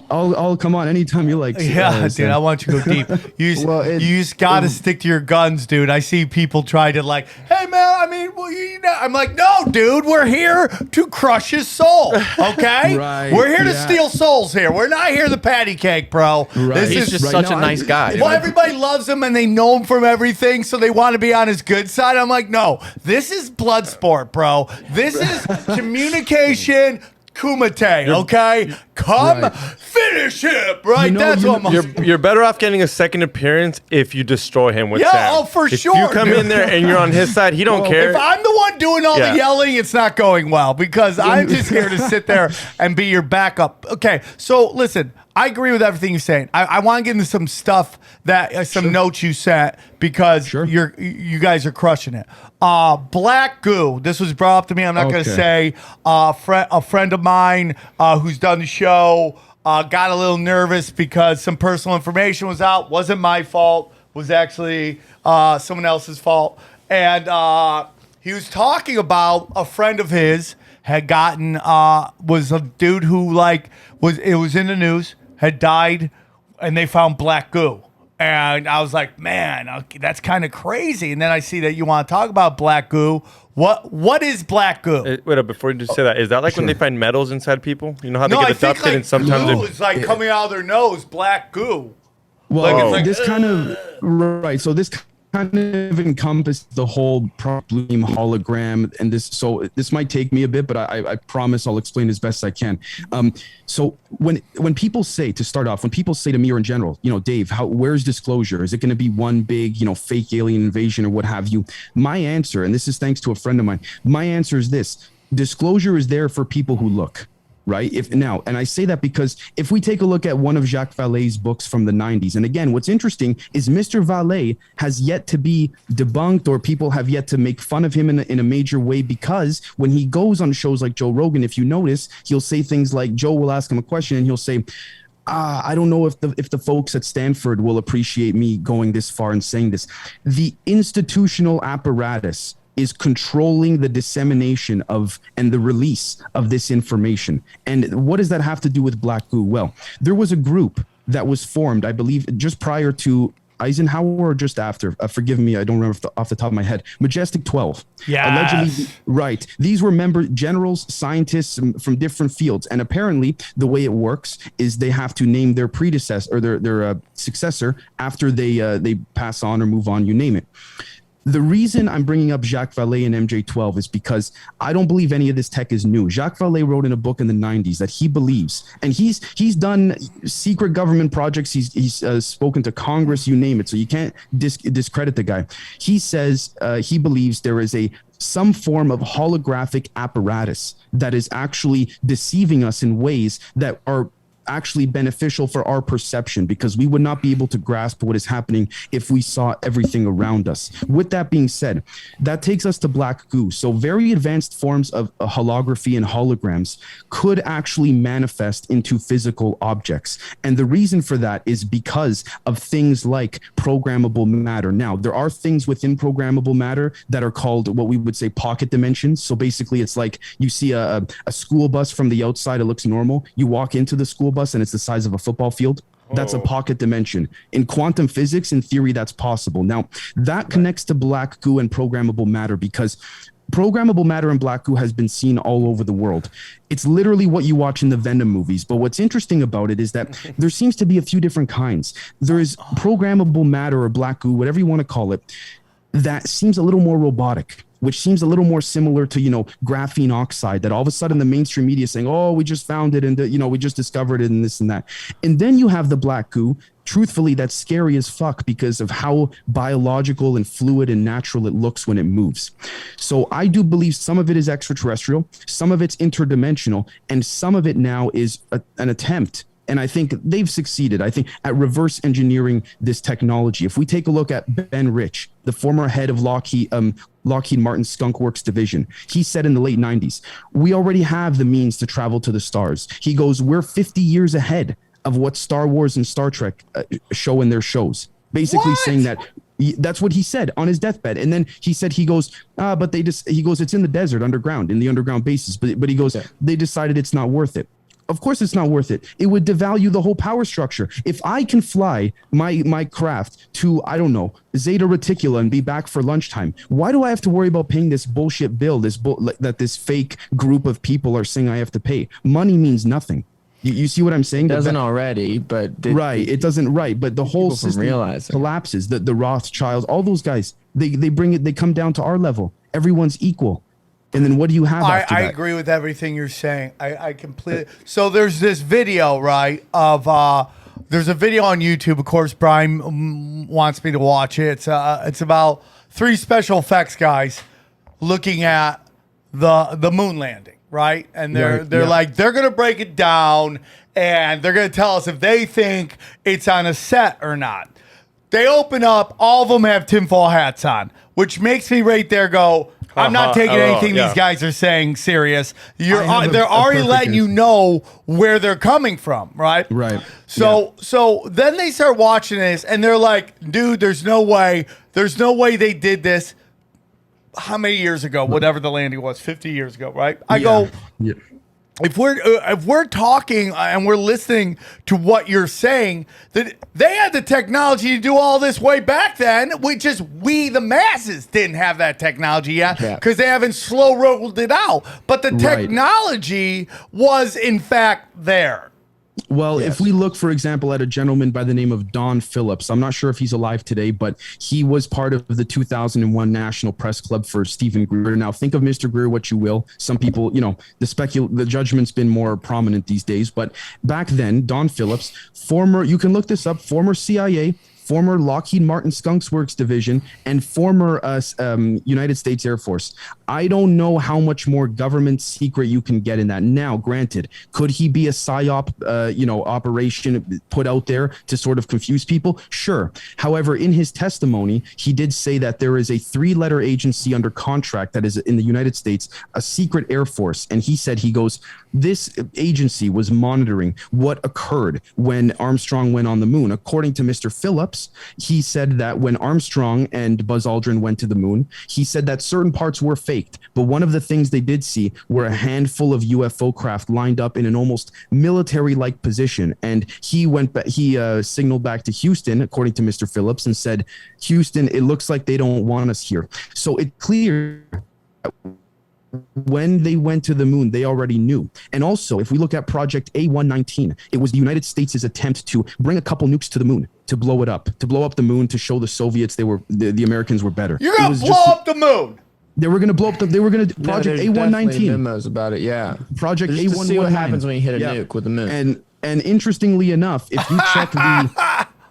I'll come on anytime you like. Yeah, dude, I want you to go deep. You just got to stick to your guns, dude. I see people try to like, hey, man, I mean, well, I'm like, no, dude, we're here to crush his soul, okay? Right, we're here to steal souls here. We're not here to patty cake, bro. Right. He's just such a nice guy. Well, everybody loves him and they know him from everything, so they want to be on his good side. I'm like, no, this is blood sport, bro. This is communication. Kumite, okay? Come finish him, right? That's what I'm You're better off getting a second appearance if you destroy him with Sam. Oh, for sure. If you come in there and you're on his side, he don't care. If I'm the one doing all the yelling, it's not going well because I'm just here to sit there and be your backup. Okay, so listen, I agree with everything you're saying. I want to get into some stuff that some notes you sent because you guys are crushing it. Black goo. This was brought up to me. I'm not going to say. A friend of mine who's done the show got a little nervous because some personal information was out. Wasn't my fault. Was actually someone else's fault. And he was talking about a friend of his had gotten was a dude who was in the news. Had died, and they found black goo. And I was like, man, that's kind of crazy. And then I see that you want to talk about black goo. What is black goo? Wait up, before you just say that, is that like when they find metals inside people? You know how they get adopted and sometimes glue is like coming out of their nose, black goo. Well, this kind of right. So this kind of encompassed the whole problem hologram, and this might take me a bit, but I promise I'll explain as best I can. So when people say, to start off, when people say to me or in general, Dave, where's disclosure? Is it going to be one big, fake alien invasion or what have you? My answer, and this is thanks to a friend of mine, my answer is this: disclosure is there for people who look. Right. And I say that because if we take a look at one of Jacques Vallée's books from the 90s, and again, what's interesting is Mr. Vallée has yet to be debunked, or people have yet to make fun of him in a major way, because when he goes on shows like Joe Rogan, if you notice, he'll say things like, Joe will ask him a question and he'll say, I don't know if the folks at Stanford will appreciate me going this far and saying this. The institutional apparatus is controlling the dissemination of and the release of this information. And what does that have to do with black goo? Well, there was a group that was formed, I believe, just prior to Eisenhower or just after. Forgive me, I don't remember off the top of my head. Majestic 12. Yeah. Allegedly, right. These were generals, scientists from different fields. And apparently, the way it works is they have to name their predecessor or their successor after they pass on or move on, you name it. The reason I'm bringing up Jacques Vallée and MJ12 is because I don't believe any of this tech is new. Jacques Vallée wrote in a book in the 90s that he believes, and he's done secret government projects. He's spoken to Congress, you name it. So you can't discredit the guy. He says he believes there is some form of holographic apparatus that is actually deceiving us in ways that are actually beneficial for our perception, because we would not be able to grasp what is happening if we saw everything around us. With that being said, that takes us to black goo. So very advanced forms of holography and holograms could actually manifest into physical objects. And the reason for that is because of things like programmable matter. Now, there are things within programmable matter that are called what we would say pocket dimensions. So basically it's like you see a school bus from the outside, it looks normal. You walk into the school bus and it's the size of a football field. That's a pocket dimension. In quantum physics, in theory, that's possible. Now, that connects to black goo and programmable matter, because programmable matter and black goo has been seen all over the world. It's literally what you watch in the Venom movies. But what's interesting about it is that there seems to be a few different kinds. There is programmable matter or black goo, whatever you want to call it, that seems a little more robotic. which seems a little more similar to, graphene oxide, that all of a sudden the mainstream media is saying, oh, we just found it and, we just discovered it and this and that. And then you have the black goo. Truthfully, that's scary as fuck because of how biological and fluid and natural it looks when it moves. So I do believe some of it is extraterrestrial, some of it's interdimensional, and some of it now is an attempt. And I think they've succeeded, I think, at reverse engineering this technology. If we take a look at Ben Rich, the former head of Lockheed Martin Skunk Works division, he said in the late 90s, we already have the means to travel to the stars. He goes, we're 50 years ahead of what Star Wars and Star Trek show in their shows. Basically saying that that's what he said on his deathbed. And then he said, he goes, it's in the desert underground, in the underground bases. But he goes, they decided it's not worth it. Of course it's not worth it. It would devalue the whole power structure. If I can fly my craft to, I don't know, Zeta Reticula and be back for lunchtime, why do I have to worry about paying this bullshit bill, that this fake group of people are saying I have to pay? Money means nothing. You see what I'm saying? It doesn't already, but it doesn't. Right, but the whole system collapses. The Rothschilds, all those guys, they come down to our level. Everyone's equal. And then what do you have after that? I agree with everything you're saying. I completely. So there's this video, right? There's a video on YouTube. Of course, Brian wants me to watch it. It's about 3 special effects guys looking at the moon landing, right? And they're gonna break it down and they're gonna tell us if they think it's on a set or not. They open up, all of them have tinfoil hats on, which makes me right there go, I'm not taking anything these guys are saying serious. They're already letting you know where they're coming from, right? Right. So then they start watching this and they're like, dude, there's no way they did this. How many years ago? Whatever the landing was, 50 years ago, right? I go, if we're talking and we're listening to what you're saying, that they had the technology to do all this way back then. We the masses didn't have that technology yet because they haven't slow rolled it out. But the technology was in fact there. Well, if we look, for example, at a gentleman by the name of Don Phillips, I'm not sure if he's alive today, but he was part of the 2001 National Press Club for Stephen Greer. Now, think of Mr. Greer what you will. Some people, the judgment's been more prominent these days. But back then, Don Phillips, you can look this up, former CIA, former Lockheed Martin Skunk Works division, and former United States Air Force. I don't know how much more government secret you can get in that. Now, granted, could he be a psyop, operation put out there to sort of confuse people? Sure. However, in his testimony, he did say that there is a 3-letter agency under contract that is in the United States, a secret Air Force. And he said, this agency was monitoring what occurred when Armstrong went on the moon. According to Mr. Phillips, he said that when Armstrong and Buzz Aldrin went to the moon, he said that certain parts were faked. But one of the things they did see were a handful of UFO craft lined up in an almost military-like position. And he signaled back to Houston, according to Mr. Phillips, and said, Houston, it looks like they don't want us here. So it's clear when they went to the moon, they already knew. And also, if we look at Project A119, it was the United States' attempt to bring a couple nukes to the moon, to blow up the moon, to show the Soviets the Americans were better. You're going to blow up the moon. They were going to blow up they were going to Project A119. Memos about it, yeah. Project A119. A119. See what happens when you hit a nuke with the moon. And interestingly enough, if you check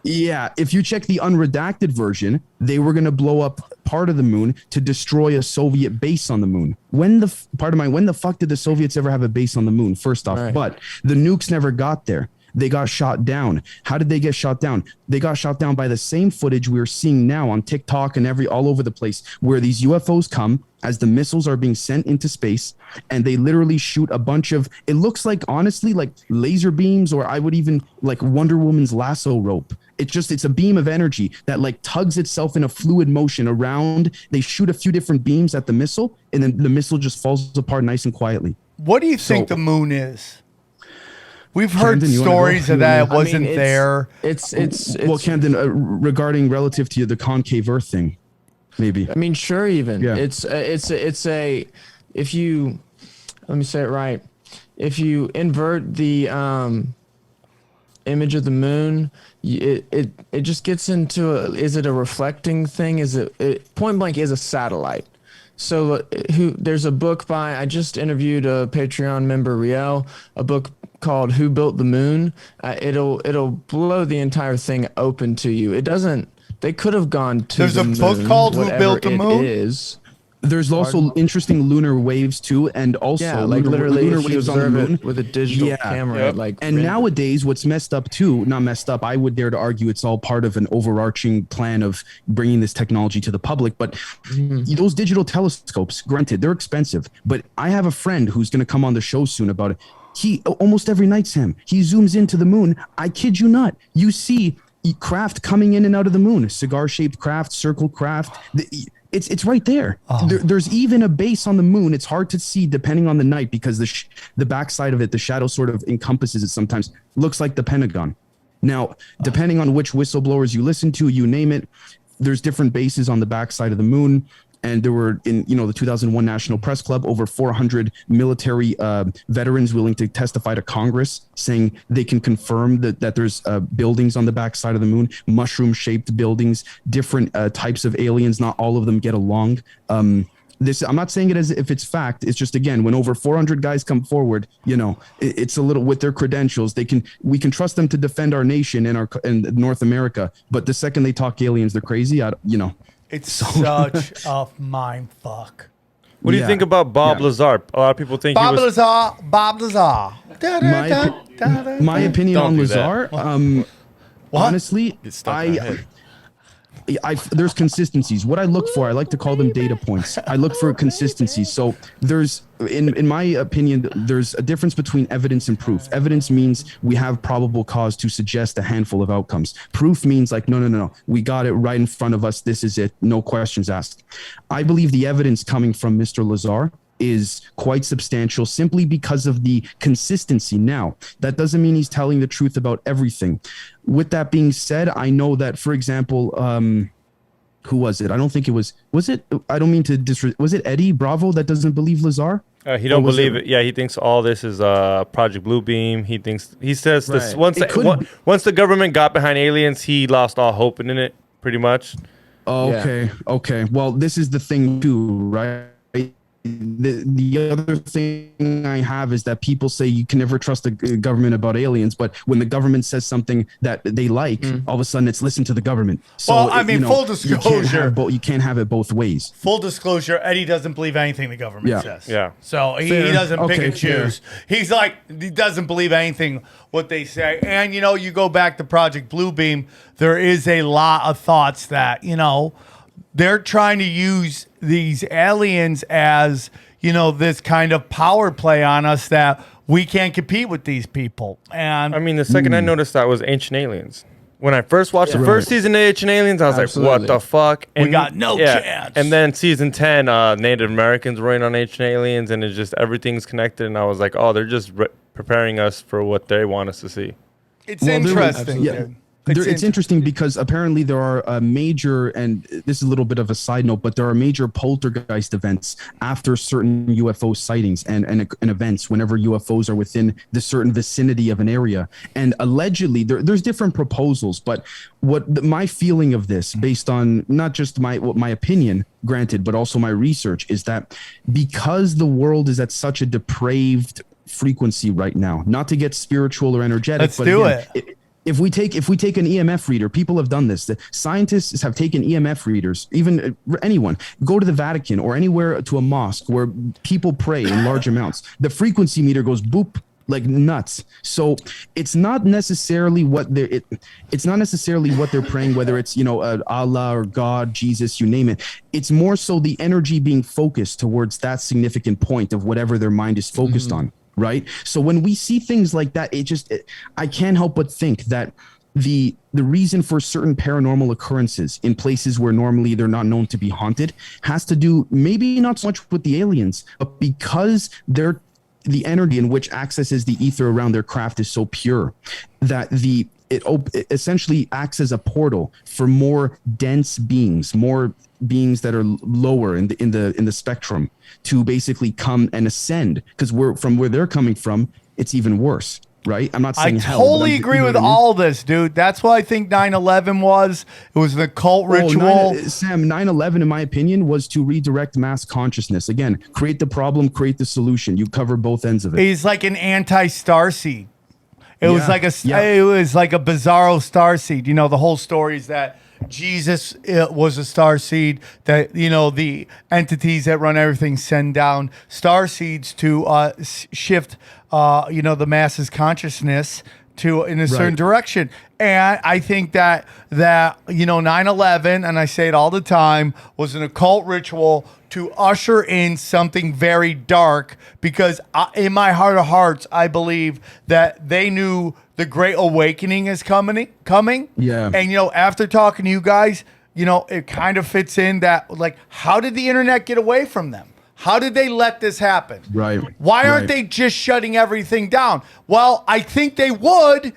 if you check the unredacted version, they were going to blow up part of the moon to destroy a Soviet base on the moon. When the fuck did the Soviets ever have a base on the moon? First off, but the nukes never got there. They got shot down. How did they get shot down? They got shot down by the same footage we're seeing now on TikTok and all over the place, where these UFOs come as the missiles are being sent into space, and they literally shoot a bunch of, it looks like, honestly, like laser beams, or I would even like Wonder Woman's lasso rope. It's a beam of energy that like tugs itself in a fluid motion around. They shoot a few different beams at the missile, and then the missile just falls apart nice and quietly. What do you think the moon is? We've heard Camden, stories of that. It wasn't there. Well, Camden, regarding relative to the concave Earth thing, maybe. I mean, sure. Even yeah. If you, let me say it right. If you invert the image of the moon, it just gets into is it a reflecting thing? Is it point blank is a satellite? So there's a book by, I just interviewed a Patreon member, Riel, a book called Who Built the Moon. It'll blow the entire thing open to you. It doesn't, they could have gone to There's the a moon, book called Who whatever Built the Moon? It is. There's also interesting lunar waves too, and also Yeah, like lunar, literally lunar if you waves on the observe moon it with a digital Yeah. camera. Yep. Like And random. nowadays, what's messed up too, not messed up, I would dare to argue it's all part of an overarching plan of bringing this technology to the public. But those digital telescopes, granted, they're expensive. But I have a friend who's going to come on the show soon about it. He almost every night, Sam, he zooms into the moon. I kid you not. You see craft coming in and out of the moon, cigar-shaped craft, circle craft. It's right there. There's even a base on the moon. It's hard to see depending on the night because the backside of it, the shadow sort of encompasses it sometimes. Looks like the Pentagon. Now, depending on which whistleblowers you listen to, you name it, there's different bases on the backside of the moon. And there were in the 2001 National Press Club over 400 military veterans willing to testify to Congress, saying they can confirm that there's buildings on the backside of the moon, mushroom-shaped buildings, different types of aliens. Not all of them get along. I'm not saying it as if it's fact. It's just, again, when over 400 guys come forward, it's a little with their credentials. We can trust them to defend our nation and North America. But the second they talk aliens, they're crazy. It's such a mind fuck. What do you think about Bob Lazar? A lot of people think Bob he was. Lazar. Bob Lazar. My opinion Don't on do that. Lazar, honestly, Get stuck in my head. there's consistencies. What I look for, I like to call them data points. I look for consistency. So there's, in my opinion, there's a difference between evidence and proof. Evidence means we have probable cause to suggest a handful of outcomes. Proof means like, no. We got it right in front of us. This is it. No questions asked. I believe the evidence coming from Mr. Lazar is quite substantial simply because of the consistency. Now, that doesn't mean he's telling the truth about everything. With that being said, I know that, for example, who was it? I don't think it was it? I don't mean to was it Eddie Bravo that doesn't believe Lazar? He don't believe it. Yeah, he thinks all this is Project Bluebeam. He says this Right. once the government got behind aliens, he lost all hope in it, pretty much. Okay. Well, this is the thing too, right? The other thing I have is that people say you can never trust the government about aliens, but when the government says something that they like, all of a sudden it's listen to the government. So, Well, I mean, full disclosure. You can't have it both ways. Full disclosure, Eddie doesn't believe anything the government says. Yeah. So he doesn't pick and choose. He's like, he doesn't believe anything what they say. And, you go back to Project Bluebeam, there is a lot of thoughts that, they're trying to use these aliens as, this kind of power play on us that we can't compete with these people. And I mean, the second I noticed that was Ancient Aliens. When I first watched the first season of Ancient Aliens, I was Absolutely. like, what the fuck? And we got no chance. And then season 10, Native Americans were in on Ancient Aliens, and it's just everything's connected. And I was like, oh, they're just preparing us for what they want us to see. it's interesting. Dude. It's interesting because apparently there are major, and this is a little bit of a side note, but there are major poltergeist events after certain UFO sightings and events whenever UFOs are within the certain vicinity of an area. And allegedly, there's different proposals, but my feeling of this, based on not just my opinion, granted, but also my research, is that because the world is at such a depraved frequency right now, not to get spiritual or energetic, Let's but do again, it. If we take an EMF reader, people have done this. The scientists have taken EMF readers, even anyone, go to the Vatican or anywhere to a mosque where people pray in large amounts. The frequency meter goes boop like nuts. So it's not necessarily what they're praying, whether it's Allah or God, Jesus, you name it. It's more so the energy being focused towards that significant point of whatever their mind is focused on. Right. So when we see things like that, I can't help but think that the reason for certain paranormal occurrences in places where normally they're not known to be haunted has to do maybe not so much with the aliens, but because the energy in which accesses the ether around their craft is so pure that it essentially acts as a portal for more dense beings, more beings that are lower in the spectrum to basically come and ascend, because from where they're coming from, it's even worse. right? I'm not I saying hell, but totally I'm- agree you know with what I mean? all this, dude. That's what I think 9/11 was. It was an occult ritual. Sam, 9/11, in my opinion, was to redirect mass consciousness. Again, create the problem, create the solution. You cover both ends of it. He's like an anti-starseed. It was Yeah, like it was like a bizarro starseed. You know, the whole story is that Jesus was a starseed. That the entities that run everything send down starseeds to shift the masses' consciousness to in a certain direction. And I think that 9/11, and I say it all the time, was an occult ritual to usher in something very dark, because in my heart of hearts, I believe that they knew the Great Awakening is coming. Yeah. And after talking to you guys, it kind of fits in that, like, how did the internet get away from them? How did they let this happen? Right. Why aren't Right. they just shutting everything down? Well, I think they would,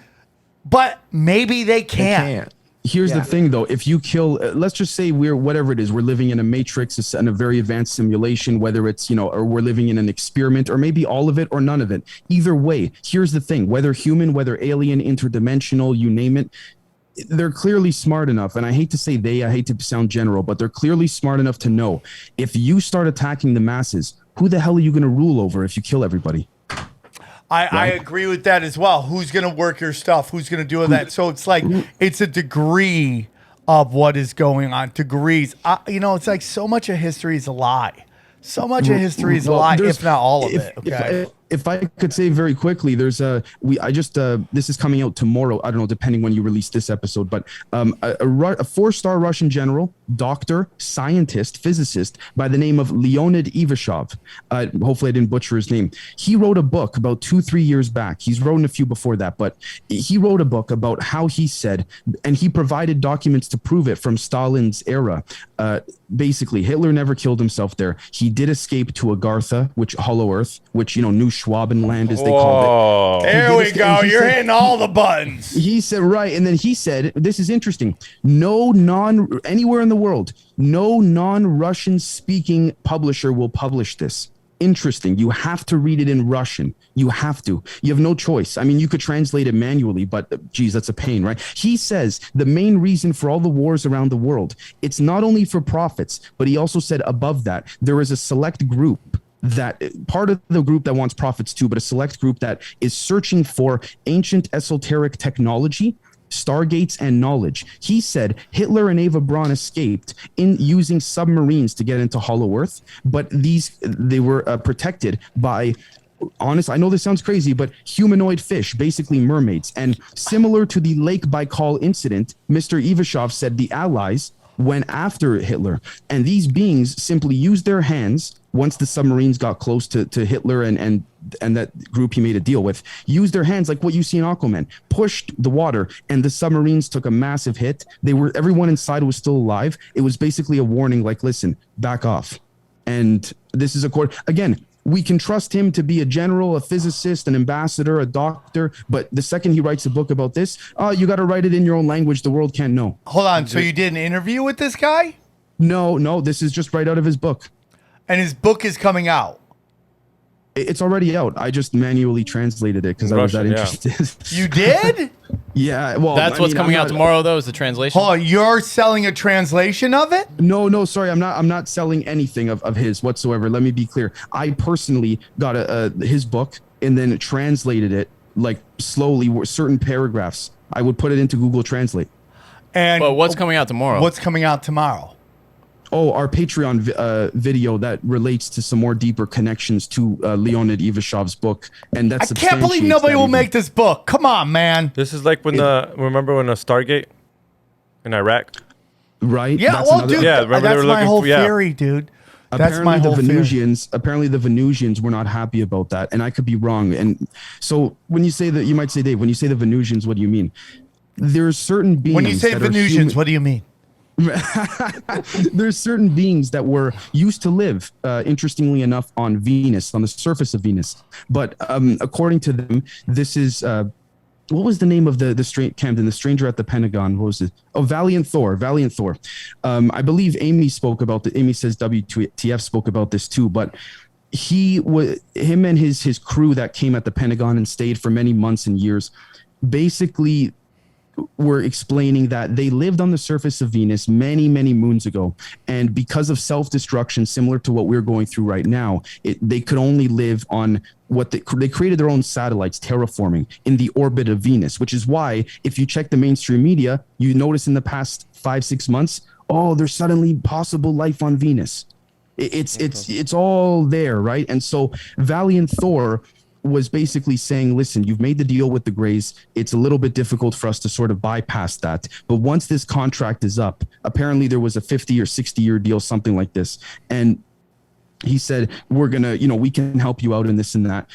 but maybe they can't. Here's Yeah. the thing, though. If you kill, let's just say we're whatever it is, we're living in a matrix, in a very advanced simulation, whether it's, or we're living in an experiment, or maybe all of it or none of it. Either way, here's the thing, whether human, whether alien, interdimensional, you name it, they're clearly smart enough. And I hate to say I hate to sound general, but they're clearly smart enough to know if you start attacking the masses, who the hell are you going to rule over if you kill everybody? I agree with that as well. Who's going to work your stuff? Who's going to do that? So it's like, it's a degree of what is going on. Degrees. It's like so much of history is a lie. So much of history is a lie, if not all of it. Okay. If I could say very quickly, this is coming out tomorrow. I don't know, depending when you release this episode, but a 4-star Russian general, doctor, scientist, physicist by the name of Leonid Ivashov. Hopefully I didn't butcher his name. He wrote a book about 2-3 years back. He's written a few before that, but he wrote a book about how he said, and he provided documents to prove it from Stalin's era. Basically, Hitler never killed himself there. He did escape to Agartha, Hollow Earth, which, New Schwabenland, as they called it. There we go. You're hitting all the buttons. He said, right. And then he said, this is interesting. Anywhere in the world, no non-Russian speaking publisher will publish this. Interesting. You have to read it in Russian. You have to. You have no choice. I mean, you could translate it manually, but geez, that's a pain, right? He says the main reason for all the wars around the world, it's not only for profits, but he also said above that, there is a select group that part of the group that wants profits too, but a select group that is searching for ancient esoteric technology, stargates, and knowledge. He said Hitler and Eva Braun escaped in using submarines to get into Hollow Earth, but they were protected by, I know this sounds crazy, but humanoid fish, basically mermaids. And similar to the Lake Baikal incident, Mr. Ivashov said the Allies went after Hitler, and these beings simply used their hands once the submarines got close to Hitler and that group he made a deal with, used their hands like what you see in Aquaman, pushed the water, and the submarines took a massive hit. Everyone inside was still alive. It was basically a warning, like, listen, back off. And this is again, we can trust him to be a general, a physicist, an ambassador, a doctor, but the second he writes a book about this, you got to write it in your own language. The world can't know. Hold on. So you did an interview with this guy? No, this is just right out of his book. And his book is coming out. It's already out. I just manually translated it because I was that interested. You did? Yeah. Well, That's what's coming out tomorrow, though, is the translation. Hold on, you're selling a translation of it? No, sorry. I'm not selling anything of his whatsoever. Let me be clear. I personally got his book and then translated it, like, slowly, certain paragraphs. I would put it into Google Translate. But what's coming out tomorrow? What's coming out tomorrow? Oh, our Patreon video that relates to some more deeper connections to Leonid Ivashov's book, and that's. I can't believe nobody will make this book. Come on, man. This is like remember when the Stargate in Iraq? Right. Yeah. Well, dude. Yeah. That's my whole theory, dude. That's my whole theory. Apparently the Venusians were not happy about that, and I could be wrong. And so when you say that, you might say, Dave, when you say the Venusians, what do you mean? There's certain beings. When you say Venusians, what do you mean? There's certain beings that were used to live, interestingly enough, on Venus, on the surface of Venus. But according to them, this is what was the name of the Camden, the stranger at the Pentagon? What was it? Oh, Valiant Thor. I believe Amy spoke about Amy says WTF spoke about this too. But him and his crew that came at the Pentagon and stayed for many months and years, basically were explaining that they lived on the surface of Venus many, many moons ago. And because of self-destruction, similar to what we're going through right now, they could only live on what they created their own satellites, terraforming in the orbit of Venus, which is why if you check the mainstream media, you notice in the past 5-6 months, oh, there's suddenly possible life on Venus. It's all there, right? And so Valiant Thor was basically saying, listen, you've made the deal with the Greys. It's a little bit difficult for us to sort of bypass that. But once this contract is up, apparently there was a 50 or 60 year deal, something like this. And he said, we're going to, we can help you out in this and that.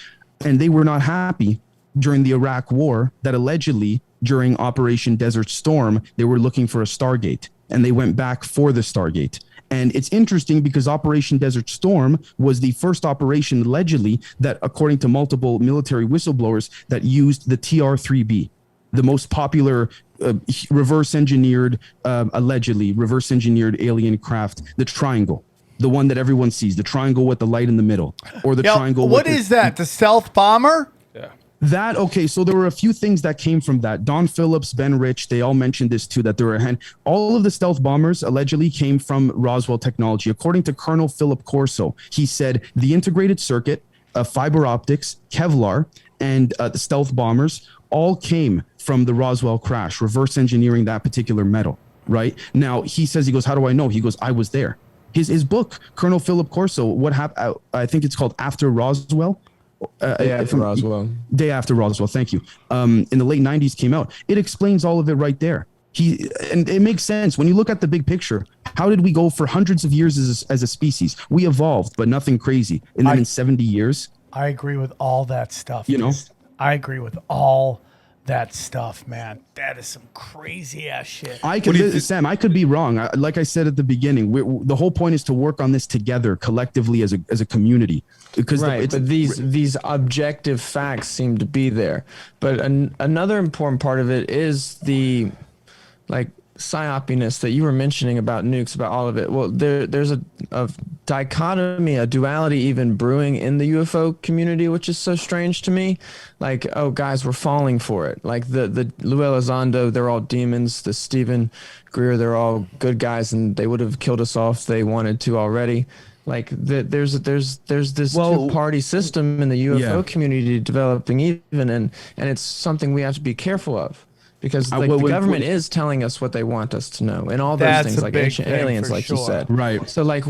And they were not happy during the Iraq war that allegedly during Operation Desert Storm, they were looking for a Stargate and they went back for the Stargate. And it's interesting because Operation Desert Storm was the first operation allegedly that, according to multiple military whistleblowers, that used the TR-3B, the most popular allegedly reverse engineered alien craft, the Triangle, the one that everyone sees, the triangle with the light in the middle, or the triangle. What is that? The stealth bomber? Okay, so there were a few things that came from that. Don Phillips, Ben Rich, they all mentioned this too, that there were all of the stealth bombers allegedly came from Roswell technology. According to Colonel Philip Corso, he said the integrated circuit, fiber optics, Kevlar, and the stealth bombers all came from the Roswell crash, reverse engineering that particular metal, right? Now, he goes, how do I know? He goes, I was there. His book, Colonel Philip Corso, what happened? I think it's called After Roswell. Day After Roswell, thank you. In the late 90s came out. It explains all of it right there. And it makes sense when you look at the big picture. How did we go for hundreds of years as a species? We evolved, but nothing crazy. And then in 70 years, I agree with all that stuff. I agree with all that stuff, man. That is some crazy ass shit. Sam, I could be wrong. Like I said at the beginning, the whole point is to work on this together collectively as a community. Because but these objective facts seem to be there. But another important part of it is the psyopiness that you were mentioning about nukes, about all of it. Well, there's a dichotomy, a duality even brewing in the UFO community, which is so strange to me. Like, oh, guys, we're falling for it. Like the Lou Elizondo, they're all demons. The Stephen Greer, they're all good guys, and they would have killed us all if they wanted to already. Like there's this two-party system in the UFO community developing even, and it's something we have to be careful of. Because the government is telling us what they want us to know, and all those things, like ancient aliens, like you said. Right. So, like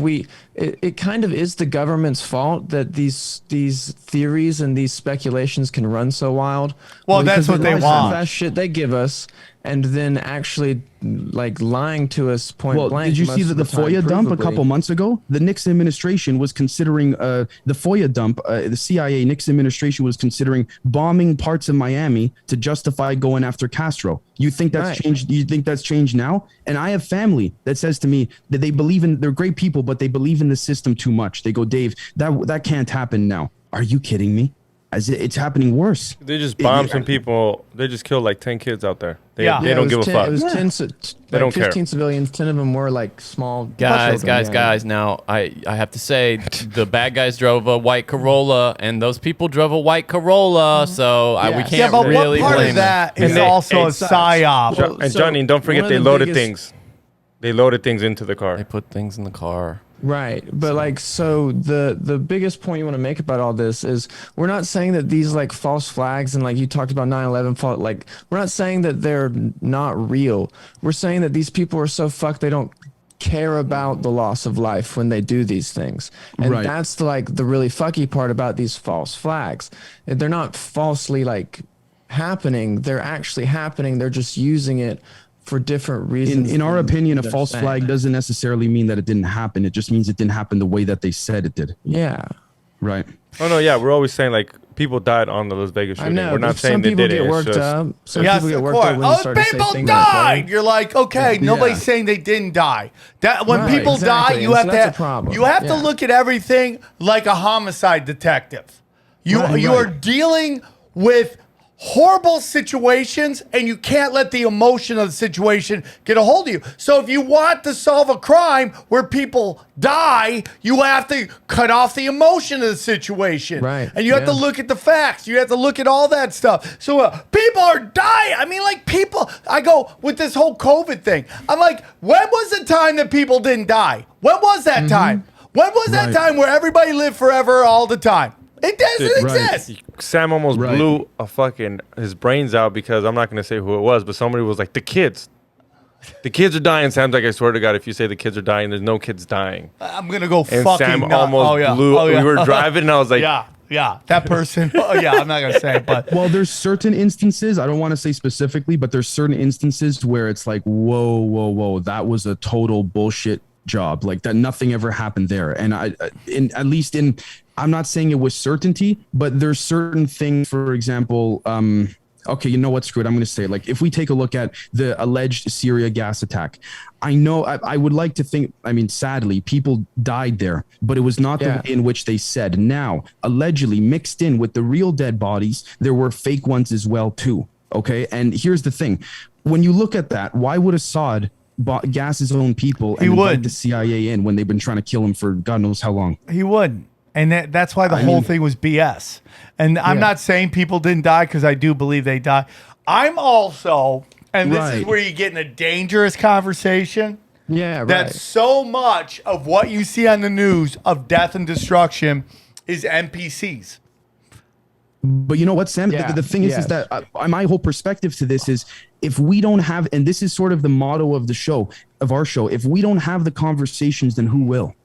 it kind of is the government's fault that these theories and these speculations can run so wild. Well, that's what they want. That shit they give us, and then actually lying to us point blank. Did you see the FOIA dump a couple months ago? The Nixon administration was considering the FOIA dump. The CIA Nixon administration was considering bombing parts of Miami to justify going after Castro. You think that's changed? You think that's changed now? And I have family that says to me that they believe they're great people, but they believe in the system too much. They go, Dave, that can't happen now. Are you kidding me? It's happening worse. They just bombed some people. They just killed 10 kids out there. They don't give a fuck. It was 10, they don't 15 care. civilians. 10 of them were small. Guys. Now, I have to say, the bad guys drove a white Corolla, and those people drove a white Corolla, so we can't really what part blame of that them. is also a psyop? And Johnny, don't forget they loaded things. They loaded things into the car. They put things in the car. Right. But so the biggest point you want to make about all this is we're not saying that these false flags and you talked about 9/11 we're not saying that they're not real. We're saying that these people are so fucked they don't care about the loss of life when they do these things. And that's the really fucky part about these false flags. They're not falsely happening. They're actually happening. They're just using it for different reasons. In our opinion, a false flag doesn't necessarily mean that it didn't happen. It just means it didn't happen the way that they said it did. Yeah. Right. Oh no, yeah, we're always saying people died on the Las Vegas shooting. We're not saying they did it. Some people get worked up when you start to say people things died. You're like, okay, nobody's saying they didn't die. That when people die, you have to look at everything like a homicide detective. You are dealing with horrible situations, and you can't let the emotion of the situation get a hold of you. So if you want to solve a crime where people die, you have to cut off the emotion of the situation. Right. And you have to look at the facts. You have to look at all that stuff. So people are dying. I mean, like people, I go with this whole COVID thing. I'm like, when was the time that people didn't die? When was that time? When was that time where everybody lived forever all the time? It doesn't exist. Sam almost blew his brains out because I'm not going to say who it was, but somebody was like, the kids are dying. Sam's like, I swear to God, if you say the kids are dying, there's no kids dying. I'm going to go and fucking Sam nuts. almost blew. We were driving and I was like, yeah, that person. I'm not going to say it, but. Well, there's certain instances, I don't want to say specifically, but there's certain instances where it's like, whoa, that was a total bullshit job. Like that, nothing ever happened there. And I'm not saying it was certainty, but there's certain things, for example, okay, you know what, screw it, I'm going to say it. Like if we take a look at the alleged Syria gas attack, I know I would like to think, I mean, sadly, people died there, but it was not the way in which they said. Now, allegedly mixed in with the real dead bodies, there were fake ones as well too. Okay. And here's the thing. When you look at that, why would Assad gas his own people and invite the CIA in when they've been trying to kill him for God knows how long? He wouldn't. And that's why the whole thing was BS. And I'm not saying people didn't die because I do believe they died. I'm also, and this is where you get in a dangerous conversation. Yeah, that so much of what you see on the news of death and destruction is NPCs. But you know what, Sam? The thing is that my whole perspective to this is if we don't have, and this is sort of the motto of the show, of our show, if we don't have the conversations, then who will?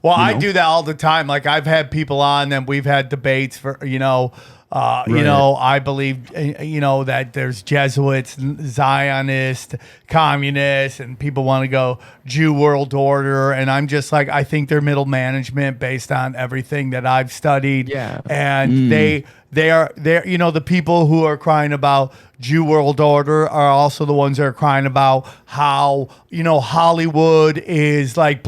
Well, I do that all the time. Like I've had people on and we've had debates for, I believe, that there's Jesuits, Zionists, communists, and people want to go Jew world order. And I'm just like, I think they're middle management based on everything that I've studied. Yeah. And they're the people who are crying about Jew world order are also the ones that are crying about how, Hollywood is like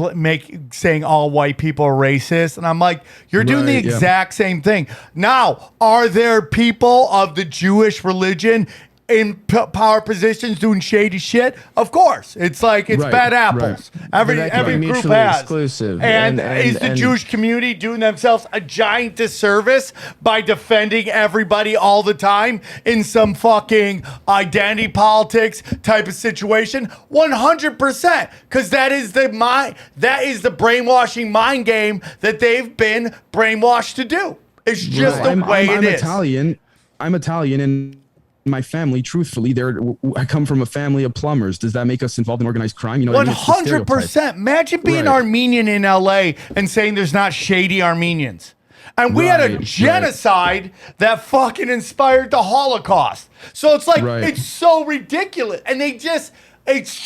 saying all white people are racist. And I'm like, you're doing the exact same thing. Now, are there people of the Jewish religion in power positions doing shady shit? Of course. It's like, it's bad apples. Every group has. Exclusive. And is the Jewish community doing themselves a giant disservice by defending everybody all the time in some fucking identity politics type of situation? 100%. Because that is the brainwashing mind game that they've been brainwashed to do. It's just the way it is. I'm Italian and my family, truthfully, I come from a family of plumbers. Does that make us involved in organized crime? 100%. Imagine being Armenian in LA and saying there's not shady Armenians. And we had a genocide that fucking inspired the Holocaust. So it's like, it's so ridiculous. And it's if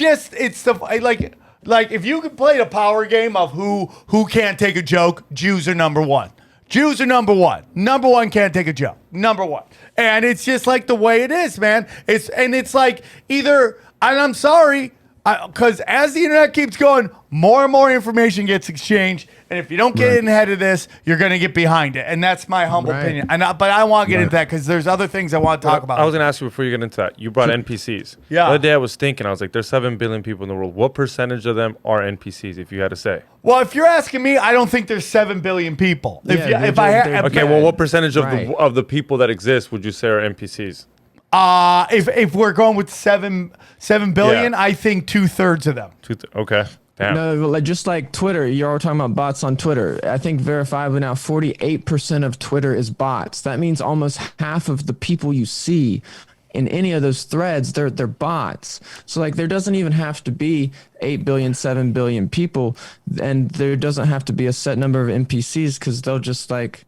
you could play the power game of who can't take a joke, Jews are number one. Jews are number one. Number one can't take a joke. Number one. And it's just like the way it is, man. It's like either, and I'm sorry, because as the internet keeps going, more and more information gets exchanged. And if you don't get in ahead of this, you're going to get behind it. And that's my humble opinion. But I want to get into that because there's other things I want to talk about. I was going to ask you before you get into that. You brought NPCs. Yeah. The other day I was thinking, I was like, there's 7 billion people in the world. What percentage of them are NPCs, if you had to say? Well, if you're asking me, I don't think there's 7 billion people. What percentage of the people that exist would you say are NPCs? If we're going with 7 billion, I think 2/3 of them. Okay. Damn. No, just like Twitter, you're all talking about bots on Twitter. I think verifiably now 48% of Twitter is bots. That means almost half of the people you see in any of those threads, they're bots. So like there doesn't even have to be 8 billion, 7 billion people, and there doesn't have to be a set number of NPCs because they'll just like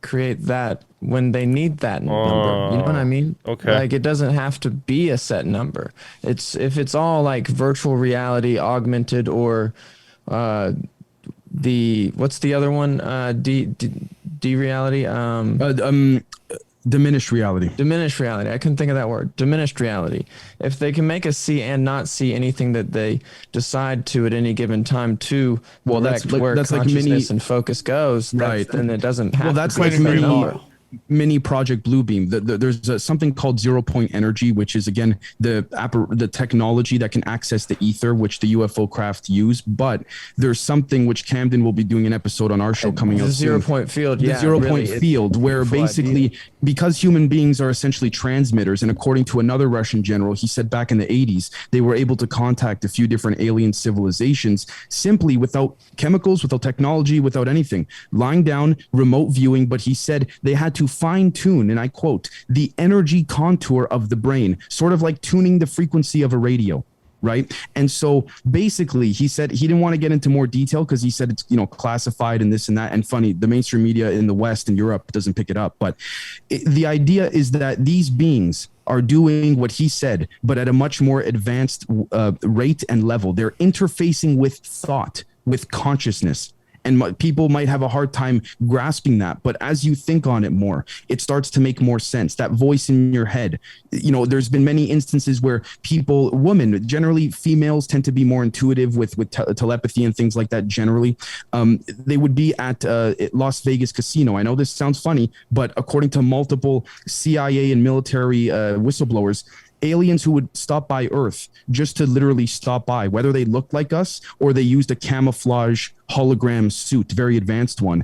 create that when they need that number. You know what I mean? Okay. Like it doesn't have to be a set number. If it's all like virtual reality, augmented, or what's the other one? Reality. Diminished reality. Diminished reality. I couldn't think of that word. Diminished reality. If they can make us see and not see anything that they decide to at any given time to that's where like consciousness and focus goes, then it doesn't have that's to like be a mini. number. mini Project Bluebeam. There's something called 0-point energy, which is again the technology that can access the ether, which the UFO craft use. But there's something which Camden will be doing an episode on our show coming out soon. 0-point field. The 0-point field, where basically because human beings are essentially transmitters, and according to another Russian general, he said back in the 80s they were able to contact a few different alien civilizations simply without chemicals, without technology, without anything, lying down, remote viewing. But he said they had to fine tune, and I quote, the energy contour of the brain, sort of like tuning the frequency of a radio. Right. And so basically he said he didn't want to get into more detail because he said it's, classified and this and that. And funny, the mainstream media in the West and Europe doesn't pick it up. But the idea is that these beings are doing what he said, but at a much more advanced rate and level. They're interfacing with thought, with consciousness. And people might have a hard time grasping that. But as you think on it more, it starts to make more sense. That voice in your head, there's been many instances where women, generally females tend to be more intuitive with telepathy and things like that generally. They would be at Las Vegas casino. I know this sounds funny, but according to multiple CIA and military whistleblowers, aliens who would stop by Earth just to literally stop by, whether they looked like us or they used a camouflage hologram suit, very advanced one,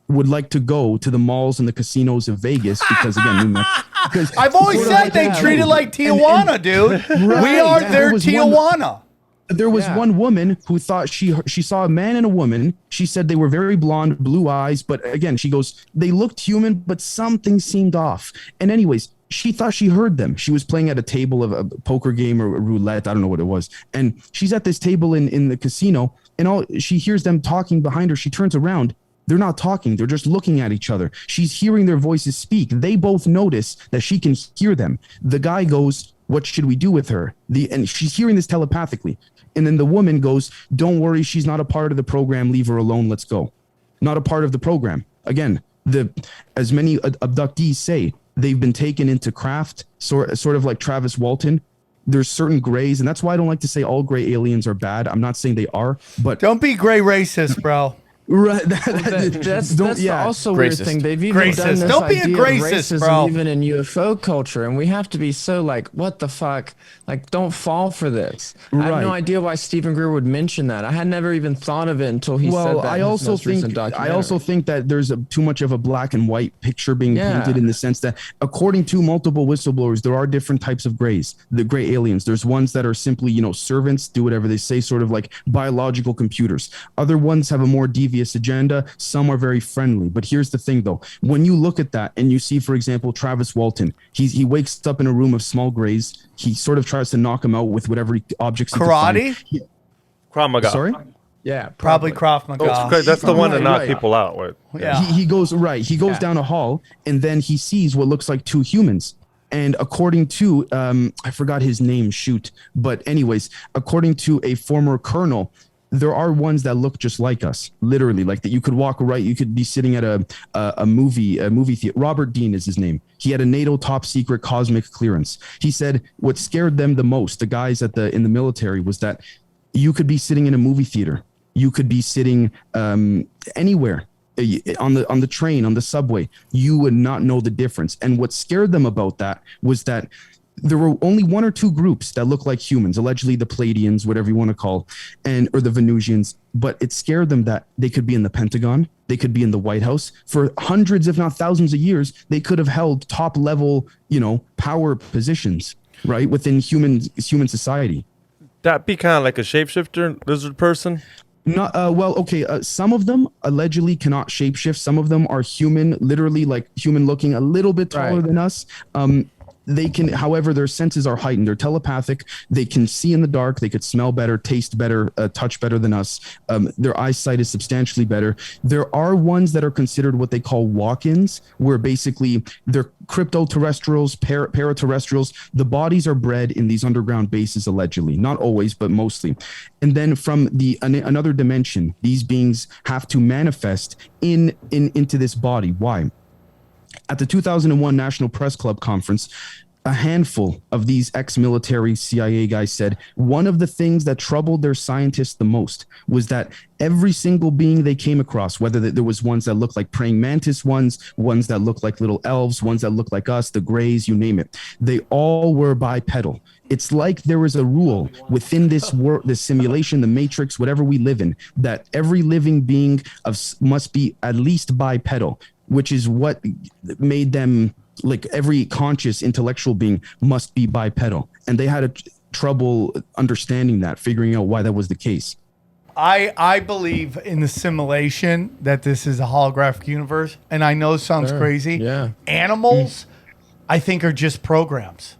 would like to go to the malls and the casinos of Vegas because, again, I've always said they treat it like Tijuana, dude. Right, we are their Tijuana. There was one woman who thought she saw a man and a woman. She said they were very blonde, blue eyes. But again, she goes, they looked human, but something seemed off. And anyways, she thought she heard them. She was playing at a table of a poker game or a roulette. I don't know what it was. And she's at this table in the casino, and she hears them talking behind her. She turns around. They're not talking. They're just looking at each other. She's hearing their voices speak. They both notice that she can hear them. The guy goes, what should we do with her? And she's hearing this telepathically. And then the woman goes, don't worry. She's not a part of the program. Leave her alone. Let's go. Not a part of the program. Again, as many abductees say, they've been taken into craft, sort of like Travis Walton. There's certain grays, and that's why I don't like to say all gray aliens are bad. I'm not saying they are, but don't be gray racist, bro. Right. That's also a weird thing. They've even done this don't be a idea racist, of racism bro. even in UFO culture, and we have to be so like, what the fuck? Like, don't fall for this. I have no idea why Stephen Greer would mention that. I had never even thought of it until he said that. I also think that there's too much of a black and white picture being painted in the sense that, according to multiple whistleblowers, there are different types of grays. The gray aliens. There's ones that are simply, servants, do whatever they say, sort of like biological computers. Other ones have a more devious agenda. Some are very friendly. But here's the thing, though. When you look at that and you see, for example, Travis Walton, he wakes up in a room of small grays. He sort of tries to knock him out with whatever objects. Karate? Krav Maga. Sorry? Yeah, probably Krav Maga. That's the one to knock people out with. Yeah. He goes down a hall, and then he sees what looks like two humans. And according to, I forgot his name, but anyways, according to a former colonel, there are ones that look just like us, literally, like that you could walk right. You could be sitting at a movie theater. Robert Dean is his name. He had a NATO top secret cosmic clearance. He said what scared them the most, the guys in the military, was that you could be sitting in a movie theater. You could be sitting anywhere. On the train, on the subway, you would not know the difference. And what scared them about that was that there were only one or two groups that looked like humans, allegedly the Pleiadians, whatever you want to call, or the Venusians. But it scared them that they could be in the Pentagon, they could be in the White House for hundreds, if not thousands of years. They could have held top level, power positions, right, within human society. That be kind of like a shapeshifter lizard person. Not some of them allegedly cannot shapeshift. Some of them are human, literally like human looking, a little bit taller than us. They can, however, their senses are heightened. They're telepathic. They can see in the dark. They could smell better, taste better, touch better than us. Their eyesight is substantially better. There are ones that are considered what they call walk-ins, where basically they're crypto-terrestrials, paraterrestrials. The bodies are bred in these underground bases, allegedly. Not always, but mostly. And then from another dimension, these beings have to manifest into this body. Why? At the 2001 National Press Club conference, a handful of these ex-military CIA guys said one of the things that troubled their scientists the most was that every single being they came across, whether there was ones that looked like praying mantis ones that looked like little elves, ones that looked like us, the Greys, you name it, they all were bipedal. It's like there was a rule within this world, this simulation, the matrix, whatever we live in, that every living being must be at least bipedal, which is what made them, like every conscious intellectual being must be bipedal. And they had trouble understanding that, figuring out why that was the case. I believe in the simulation that this is a holographic universe. And I know it sounds crazy. Yeah. Animals, I think, are just programs.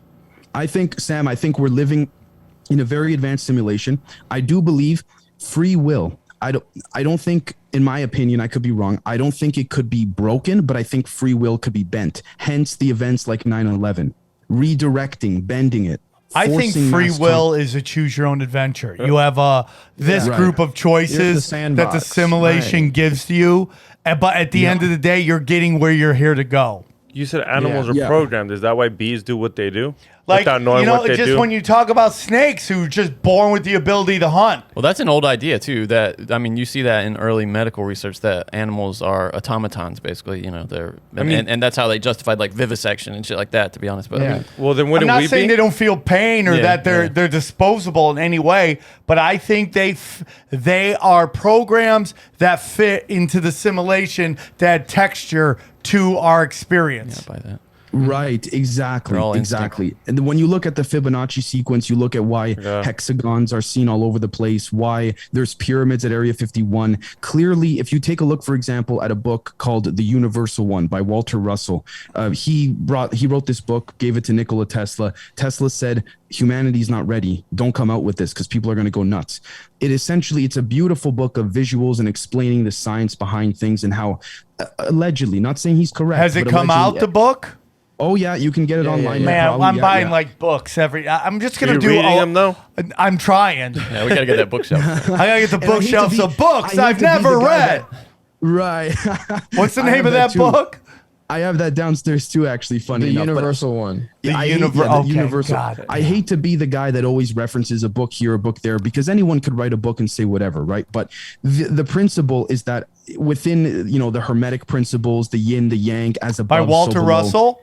I think, Sam, we're living in a very advanced simulation. I do believe free will. I don't think, in my opinion, I could be wrong, I don't think it could be broken, but I think free will could be bent. Hence the events like 9/11, redirecting, bending it. I think free will is a choose your own adventure. You have this group of choices that the simulation gives to you, but at the end of the day, you're getting where you're here to go. You said animals are programmed. Is that why bees do what they do? Like, without knowing what they do? When you talk about snakes who are just born with the ability to hunt. Well, that's an old idea too. You see that in early medical research that animals are automatons, basically. And that's how they justified like vivisection and shit like that. To be honest, but well, then wouldn't I'm we not saying be? they don't feel pain or that they're disposable in any way, but I think they are programs that fit into the simulation that add texture to our experience. by that. Right, exactly. And then when you look at the Fibonacci sequence, you look at why hexagons are seen all over the place, why there's pyramids at Area 51. Clearly, if you take a look, for example, at a book called The Universal One by Walter Russell, he wrote this book, gave it to Nikola Tesla. Tesla said, humanity's not ready. Don't come out with this because people are going to go nuts. It's a beautiful book of visuals and explaining the science behind things and how allegedly, not saying he's correct. Has it come out, the book? Oh yeah, you can get it online. Man, I'm buying like books every. I'm just gonna do reading them though. I'm trying. Yeah, we gotta get that bookshelf. I gotta get the bookshelves of books I've never read. Right. What's the name of that book? I have that downstairs too. Actually, funny enough, universal one. The universal. God. I hate to be the guy that always references a book here, a book there, because anyone could write a book and say whatever, right? But the principle is that within the Hermetic principles, the yin, the yang, as above, by Walter Russell.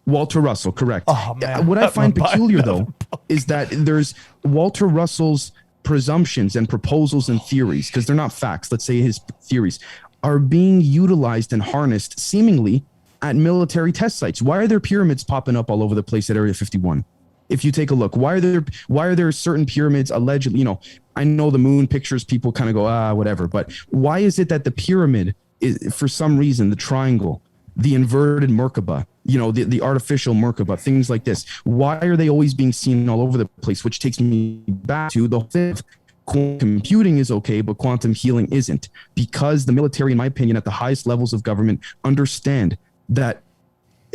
Walter Russell, correct. Oh, man. What I find peculiar, though, is that there's Walter Russell's presumptions and proposals and theories, because they're not facts, let's say his theories, are being utilized and harnessed seemingly at military test sites. Why are there pyramids popping up all over the place at Area 51? If you take a look, why are there certain pyramids allegedly, I know the moon pictures, people kind of go, whatever, but why is it that the pyramid is, for some reason, the triangle, the inverted Merkaba, the artificial Merkaba, things like this. Why are they always being seen all over the place? Which takes me back to the fifth. Quantum computing is okay, but quantum healing isn't, because the military, in my opinion, at the highest levels of government, understand that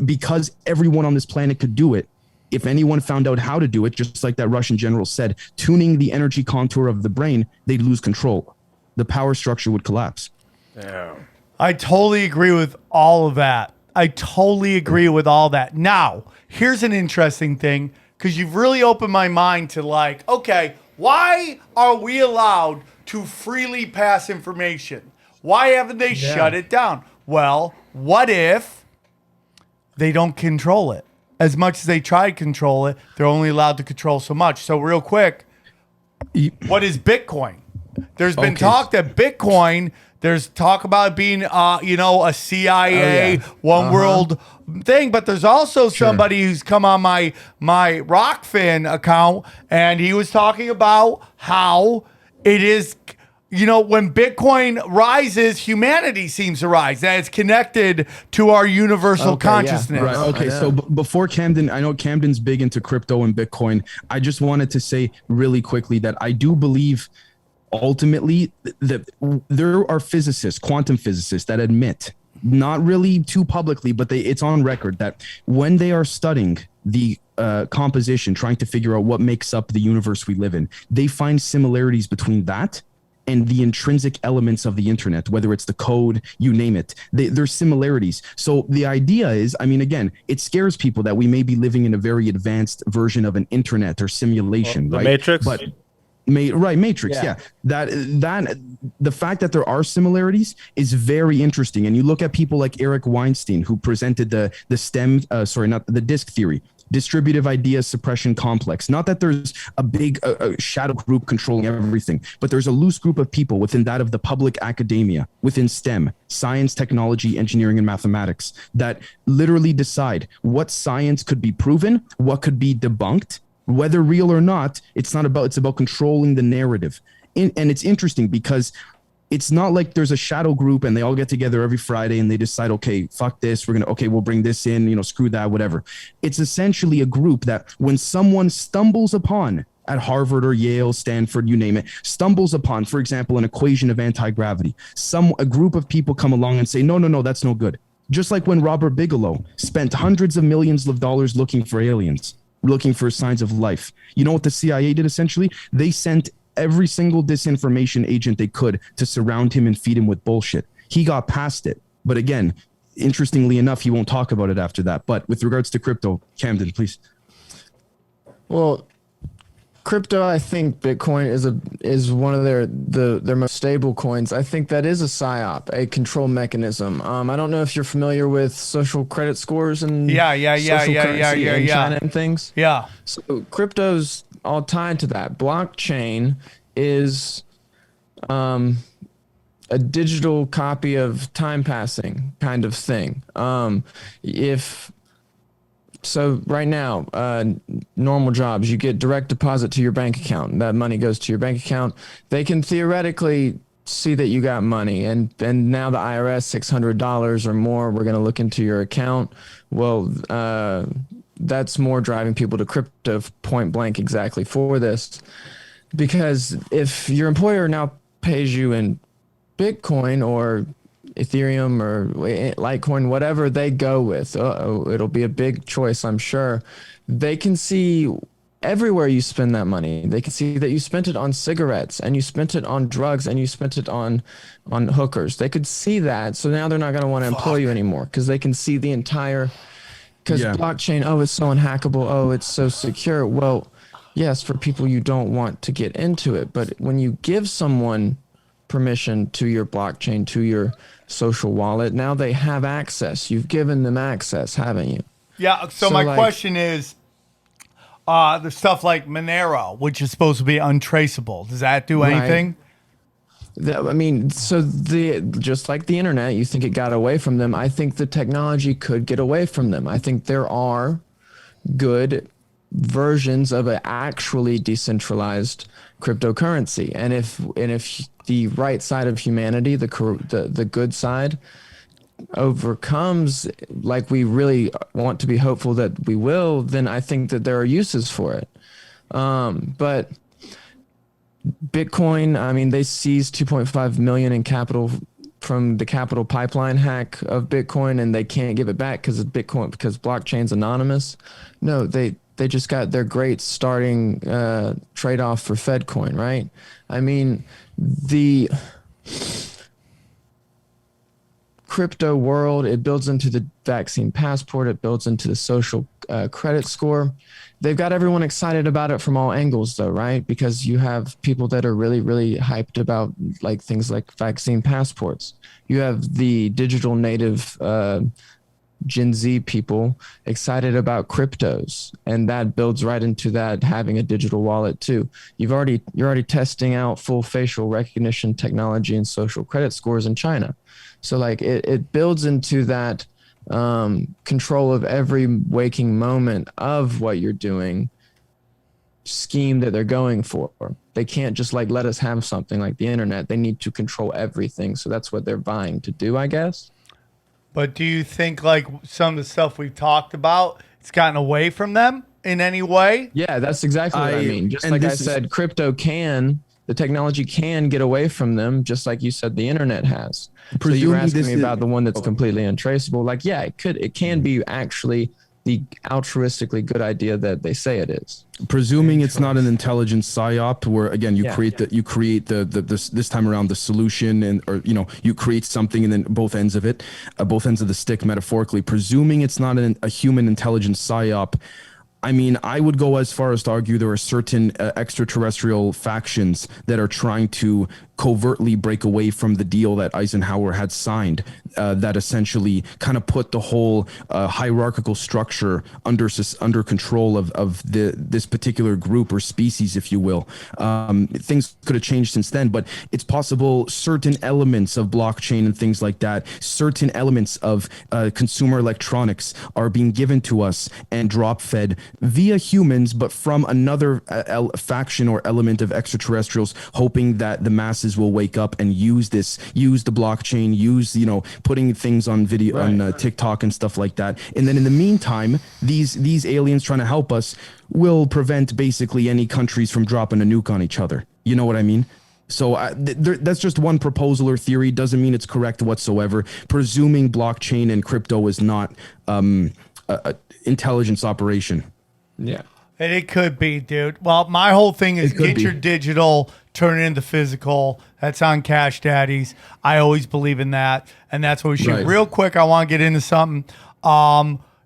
because everyone on this planet could do it, if anyone found out how to do it, just like that Russian general said, tuning the energy contour of the brain, they'd lose control. The power structure would collapse. Yeah. I totally agree with all of that. Now, here's an interesting thing, because you've really opened my mind to okay, why are we allowed to freely pass information? Why haven't they shut it down? Well, what if they don't control it? As much as they try to control it, they're only allowed to control so much. So real quick, what is Bitcoin? There's been talk that Bitcoin... There's talk about it being, a CIA, one world thing, but there's also somebody who's come on my Rockfin account, and he was talking about how it is, when Bitcoin rises, humanity seems to rise. That it's connected to our universal consciousness. Right. Okay. So before Camden, I know Camden's big into crypto and Bitcoin. I just wanted to say really quickly that I do believe ultimately that there are physicists, quantum physicists, that admit, not really too publicly, but it's on record, that when they are studying the composition, trying to figure out what makes up the universe we live in, they find similarities between that and the intrinsic elements of the internet, whether it's the code, you name it, there's similarities. So the idea is, I mean, again, it scares people that we may be living in a very advanced version of an internet or simulation, the right? Matrix. But Matrix, yeah. That the fact that there are similarities is very interesting. And you look at people like Eric Weinstein, who presented the disk theory, distributive idea suppression complex. Not that there's a big shadow group controlling everything, but there's a loose group of people within that of the public academia, within STEM, science, technology, engineering, and mathematics, that literally decide what science could be proven, what could be debunked, whether real or not. It's about controlling the narrative. And it's interesting because it's not like there's a shadow group and they all get together every Friday and they decide, okay, fuck this, we'll bring this in, screw that, whatever. It's essentially a group that when someone stumbles upon at Harvard or Yale, Stanford, you name it, stumbles upon, for example, an equation of anti-gravity, a group of people come along and say, no, that's no good. Just like when Robert Bigelow spent hundreds of millions of dollars looking for aliens, looking for signs of life. You know what the CIA did essentially? They sent every single disinformation agent they could to surround him and feed him with bullshit. He got past it. But again, interestingly enough, he won't talk about it after that. But with regards to crypto, Camden, please. Well, crypto, I think Bitcoin is one of their most stable coins. I think that is a psyop, a control mechanism. I don't know if you're familiar with social credit scores and social currency in China and things. Yeah. So crypto's all tied to that. Blockchain is a digital copy of time passing kind of thing. So right now, normal jobs, you get direct deposit to your bank account. That money goes to your bank account. They can theoretically see that you got money, and now the IRS, $600 or more, we're going to look into your account. Well, that's more driving people to crypto point blank exactly for this. Because if your employer now pays you in Bitcoin or Ethereum or Litecoin, whatever they go with, it'll be a big choice, I'm sure. They can see everywhere you spend that money. They can see that you spent it on cigarettes and you spent it on drugs and you spent it on hookers. They could see that. So now they're not going to want to employ you anymore because they can see the entire, because blockchain, it's so unhackable. It's so secure. Well, yes, for people you don't want to get into it. But when you give someone permission to your blockchain, to your social wallet, now they have access. You've given them access, haven't you? Yeah. So my question is, the stuff like Monero, which is supposed to be untraceable, does that do anything? Just like the internet, you think it got away from them. I think the technology could get away from them. I think there are good versions of an actually decentralized cryptocurrency, and if the right side of humanity, the good side, overcomes, like we really want to be hopeful that we will, then I think that there are uses for it. But Bitcoin, they seized 2.5 million in capital from the capital pipeline hack of Bitcoin, and they can't give it back because blockchain's anonymous. No, they just got their great starting trade-off for Fedcoin, right? The crypto world, it builds into the vaccine passport, it builds into the social credit score. They've got everyone excited about it from all angles, though, right? Because you have people that are really, really hyped about things like vaccine passports. You have the digital native Gen Z people excited about cryptos, and that builds right into that, having a digital wallet too. You're already testing out full facial recognition technology and social credit scores in China. So it builds into that control of every waking moment of what you're doing scheme that they're going for. They can't just let us have something like the internet. They need to control everything. So that's what they're vying to do, I guess. But do you think some of the stuff we've talked about, it's gotten away from them in any way? Yeah, that's exactly what I mean. Just like I said, the technology can get away from them, just like you said the internet has. So you were asking me about the one that's completely untraceable. It can be actually the altruistically good idea that they say it is. Presuming it's not an intelligent psyop, where again you create the this time around the solution, and or you create something and then both ends of the stick metaphorically. Presuming it's not a human intelligent psyop, I mean, I would go as far as to argue there are certain extraterrestrial factions that are trying to covertly break away from the deal that Eisenhower had signed, that essentially kind of put the whole hierarchical structure under control of this particular group or species, if you will. Things could have changed since then, but it's possible certain elements of blockchain and things like that, certain elements of consumer electronics are being given to us and drop fed via humans, but from another faction or element of extraterrestrials, hoping that the masses will wake up and use the blockchain, use putting things on video on TikTok and stuff like that. And then in the meantime, these aliens trying to help us will prevent basically any countries from dropping a nuke on each other. You know what I mean? So that's just one proposal or theory. Doesn't mean it's correct whatsoever. Presuming blockchain and crypto is not intelligence operation. Yeah. And it could be, dude. Well, my whole thing is get your digital, turn it into physical. That's on Cash Daddies. I always believe in that. And that's what we should. Real quick, I want to get into something.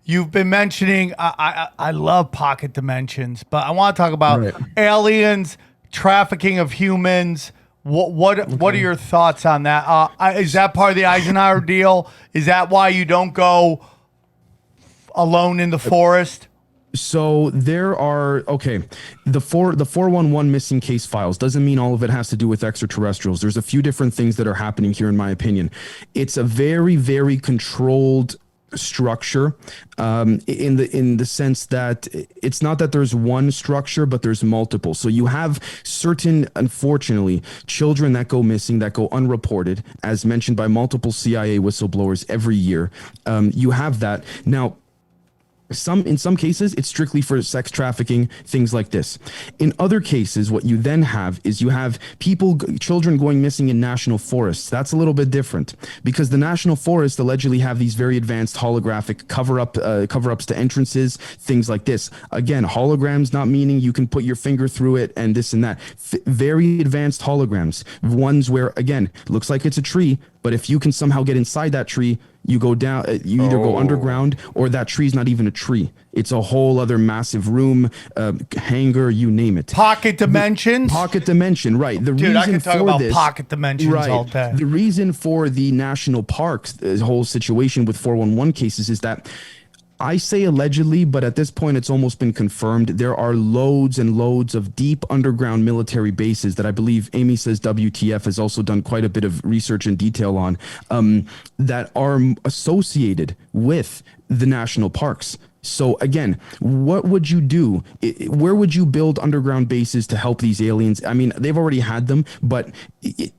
You've been mentioning, I love pocket dimensions, but I want to talk about aliens, trafficking of humans. What are your thoughts on that? Is that part of the Eisenhower deal? Is that why you don't go alone in the forest? So there are the 411 missing case files doesn't mean all of it has to do with extraterrestrials. There's a few different things that are happening here, in my opinion. It's a very, very controlled structure, in the sense that it's not that there's one structure, but there's multiple. So you have certain, unfortunately, children that go missing, that go unreported, as mentioned by multiple CIA whistleblowers every year. You have that now. In some cases, it's strictly for sex trafficking, things like this. In other cases, what you then have is you have children going missing in national forests. That's a little bit different because the national forests allegedly have these very advanced holographic cover-ups to entrances, things like this. Again, holograms not meaning you can put your finger through it and this and that. Very advanced holograms, ones where, again, looks like it's a tree, but if you can somehow get inside that tree, you go down, you either go underground or that tree's not even a tree. It's a whole other massive room, hangar, you name it. Pocket dimensions? Pocket dimension, right. Dude, I can talk about pocket dimensions all day. The reason for the national parks, the whole situation with 411 cases is that I say allegedly, but at this point, it's almost been confirmed. There are loads and loads of deep underground military bases that I believe Amy says WTF has also done quite a bit of research and detail on, that are associated with the national parks. So again, what would you do? Where would you build underground bases to help these aliens? I mean, they've already had them, but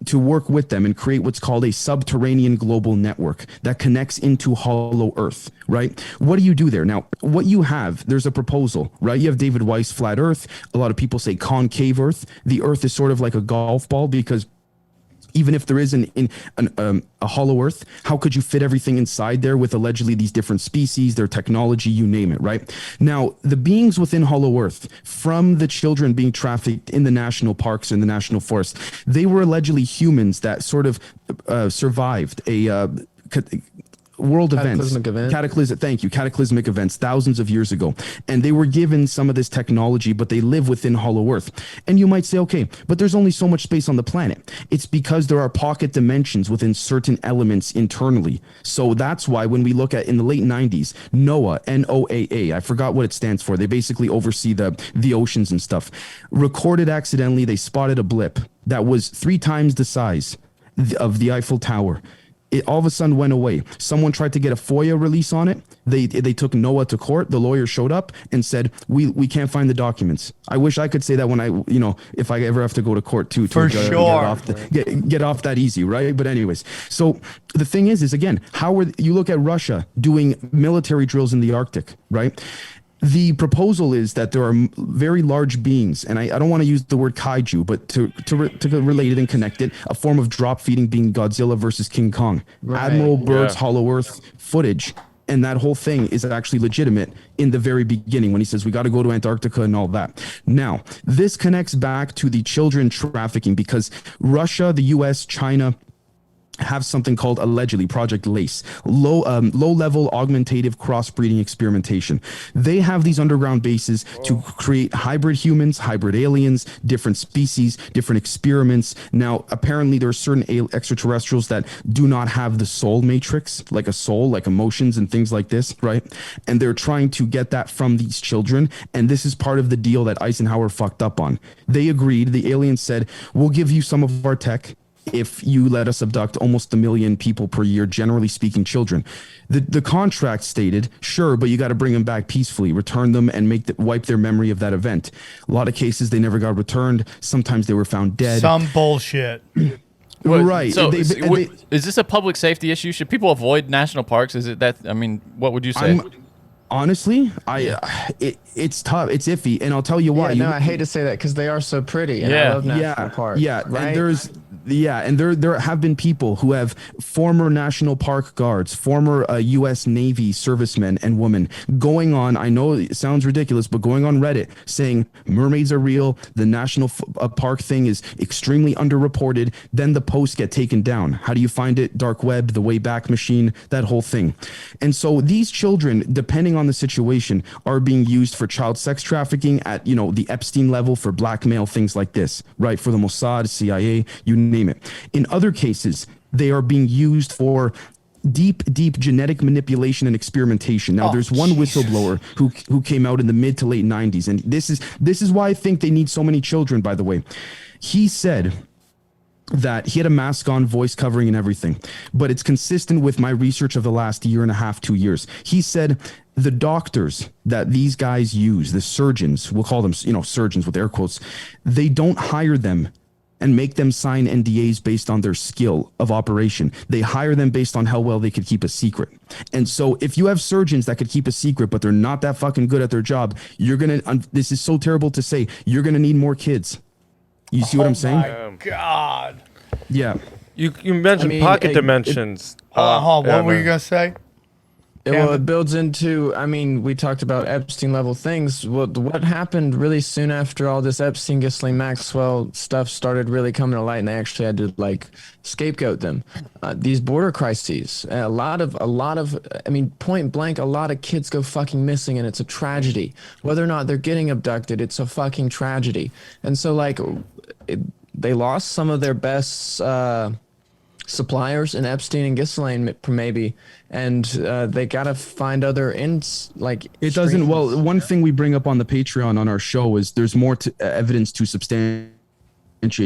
to work with them and create what's called a subterranean global network that connects into Hollow Earth, right? What do you do there? Now, what you have, there's a proposal, right? You have David Weiss, flat Earth. A lot of people say concave Earth. The Earth is sort of like a golf ball because even if there is a hollow Earth, how could you fit everything inside there with allegedly these different species, their technology, you name it, right? Now, the beings within Hollow Earth, from the children being trafficked in the national parks and the national forests, they were allegedly humans that sort of survived a world events, cataclysmic events thousands of years ago, and they were given some of this technology, but they live within Hollow Earth. And you might say, okay, but there's only so much space on the planet. It's because there are pocket dimensions within certain elements internally. So that's why when we look at in the late 90s, NOAA, NOAA, I forgot what it stands for. They basically oversee the oceans and stuff. Recorded accidentally, they spotted a blip that was 3 times the size of the Eiffel Tower. It all of a sudden went away. Someone tried to get a FOIA release on it. They took Noah to court. The lawyer showed up and said, we can't find the documents. I wish I could say that when if I ever have to go to court too. For sure. Get off that easy, right? But anyways, so the thing is again, you look at Russia doing military drills in the Arctic, right? The proposal is that there are very large beings, and I don't want to use the word kaiju, but to relate it and connect it, a form of drop feeding being Godzilla versus King Kong. Right. Admiral Byrd's Hollow Earth footage And that whole thing is actually legitimate in the very beginning when he says we got to go to Antarctica and all that. Now, this connects back to the children trafficking because Russia, the US, China have something called allegedly Project LACE, low-level augmentative crossbreeding experimentation. They have these underground bases to create hybrid humans, hybrid aliens, different species, different experiments. Now, apparently there are certain extraterrestrials that do not have the soul matrix, like a soul, like emotions and things like this, right? And they're trying to get that from these children. And this is part of the deal that Eisenhower fucked up on. They agreed. The aliens said, we'll give you some of our tech if you let us abduct almost 1 million people per year, generally speaking, children. The contract stated, sure, but you got to bring them back peacefully, return them and wipe their memory of that event. A lot of cases, they never got returned. Sometimes they were found dead. Some bullshit. Right. So, is this a public safety issue? Should people avoid national parks? Is it that? I mean, what would you say? Honestly, it's tough. It's iffy, and I'll tell you why. I hate to say that because they are so pretty, and I love national parks. Yeah, right? And there have been people who have former national park guards, former U.S. Navy servicemen and women going on. I know it sounds ridiculous, but going on Reddit saying mermaids are real. The national park thing is extremely underreported. Then the posts get taken down. How do you find it? Dark web, the Wayback Machine, that whole thing. And so these children, depending on the situation, are being used for child sex trafficking at the Epstein level, for blackmail, things like this, right? For the Mossad, CIA, you name it. In other cases, they are being used for deep genetic manipulation and experimentation. Now, there's one whistleblower who came out in the mid to late 90s, and this is why I think they need so many children, by the way. He said that he had a mask on, voice covering and everything, but it's consistent with my research of the last year and a half, 2 years. He said the doctors that these guys use, the surgeons, we'll call them, surgeons with air quotes, they don't hire them and make them sign NDAs based on their skill of operation. They hire them based on how well they could keep a secret. And so if you have surgeons that could keep a secret, but they're not that fucking good at their job, this is so terrible to say, you're going to need more kids. You see what I'm saying? Oh my God. Yeah. You mentioned pocket dimensions. What were you going to say? Well, it builds into, we talked about Epstein level things. What happened really soon after all this Epstein, Ghislaine Maxwell stuff started really coming to light, and they actually had to scapegoat them. These border crises, a lot of, point blank, a lot of kids go fucking missing, and it's a tragedy. Whether or not they're getting abducted, it's a fucking tragedy. And so they lost some of their best suppliers in Epstein and Ghislaine, maybe, and they gotta find other it doesn't. Well, one thing we bring up on the Patreon on our show is there's more evidence to substantiate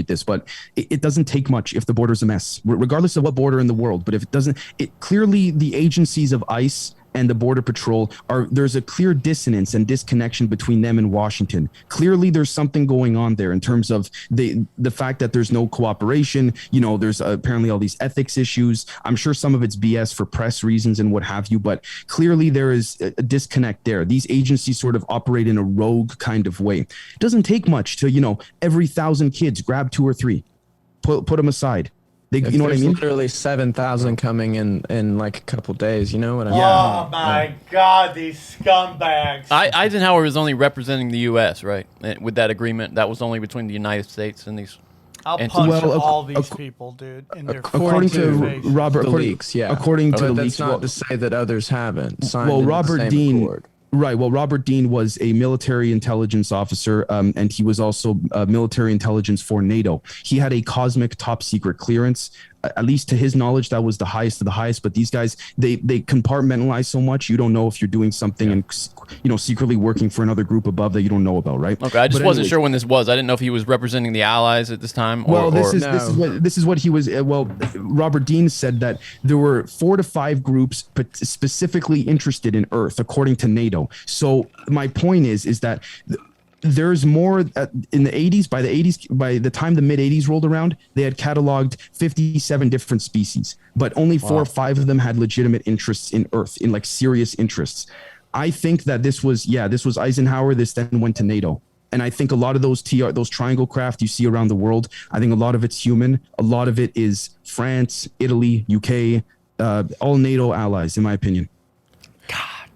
this, but it doesn't take much if the border's a mess, regardless of what border in the world. But if it doesn't, clearly the agencies of ICE and the Border Patrol there's a clear dissonance and disconnection between them and Washington. Clearly there's something going on there in terms of the fact that there's no cooperation. There's apparently all these ethics issues. I'm sure some of it's BS for press reasons and what have you, but clearly there is a disconnect there. These agencies sort of operate in a rogue kind of way. It doesn't take much to, every 1,000 kids, grab 2 or 3, put them aside. You know what I mean? Literally 7,000 coming in a couple days. You know what I mean? Oh my God, these scumbags! Eisenhower was only representing the U.S., right? With that agreement, that was only between the United States and these. I'll punch all these people, dude. According to Robert, the leaks, according to the leaks, that's not to say that others haven't signed. Well, Robert Dean. Accord. Right. Well, Robert Dean was a military intelligence officer, and he was also military intelligence for NATO. He had a cosmic top secret clearance. At least to his knowledge, that was the highest of the highest. But these guys, they compartmentalize so much, you don't know if you're doing something and secretly working for another group above that you don't know about, right? Okay, I just wasn't sure when this was. I didn't know if he was representing the Allies at this time. This is what he was. Robert Dean said that there were 4 to 5 groups specifically interested in Earth, according to NATO. So my point is that there's more in the 80s. By the time the mid 80s rolled around, they had cataloged 57 different species, but only 4 or 5 of them had legitimate interests in Earth, in serious interests. I think that this was Eisenhower. This then went to NATO. And I think a lot of those triangle craft you see around the world, I think a lot of it's human. A lot of it is France, Italy, UK, all NATO allies, in my opinion.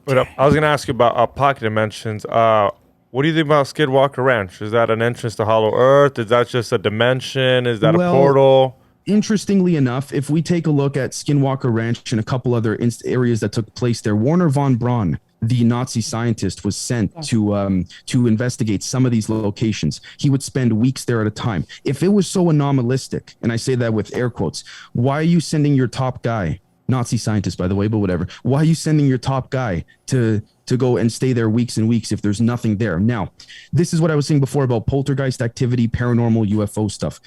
But I was gonna ask you about pocket dimensions. What do you think about Skinwalker Ranch? Is that an entrance to Hollow Earth? Is that just a dimension? Is that a portal? Interestingly enough, if we take a look at Skinwalker Ranch and a couple other areas that took place there, Werner von Braun, the Nazi scientist, was sent to investigate some of these locations. He would spend weeks there at a time. If it was so anomalistic, and I say that with air quotes, why are you sending your top guy, Nazi scientist, by the way, but whatever, why are you sending your top guy to go and stay there weeks and weeks if there's nothing there? Now, this is what I was saying before about poltergeist activity, paranormal, UFO stuff.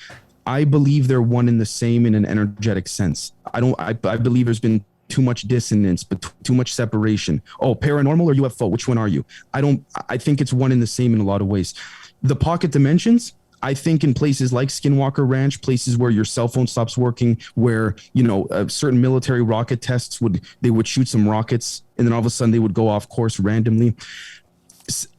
I believe they're one and the same in an energetic sense. I believe there's been too much dissonance, but too much separation. Oh, paranormal or UFO? Which one are you? I think it's one and the same in a lot of ways. The pocket dimensions, I think in places like Skinwalker Ranch, places where your cell phone stops working, where, certain military rocket tests would shoot some rockets and then all of a sudden they would go off course randomly.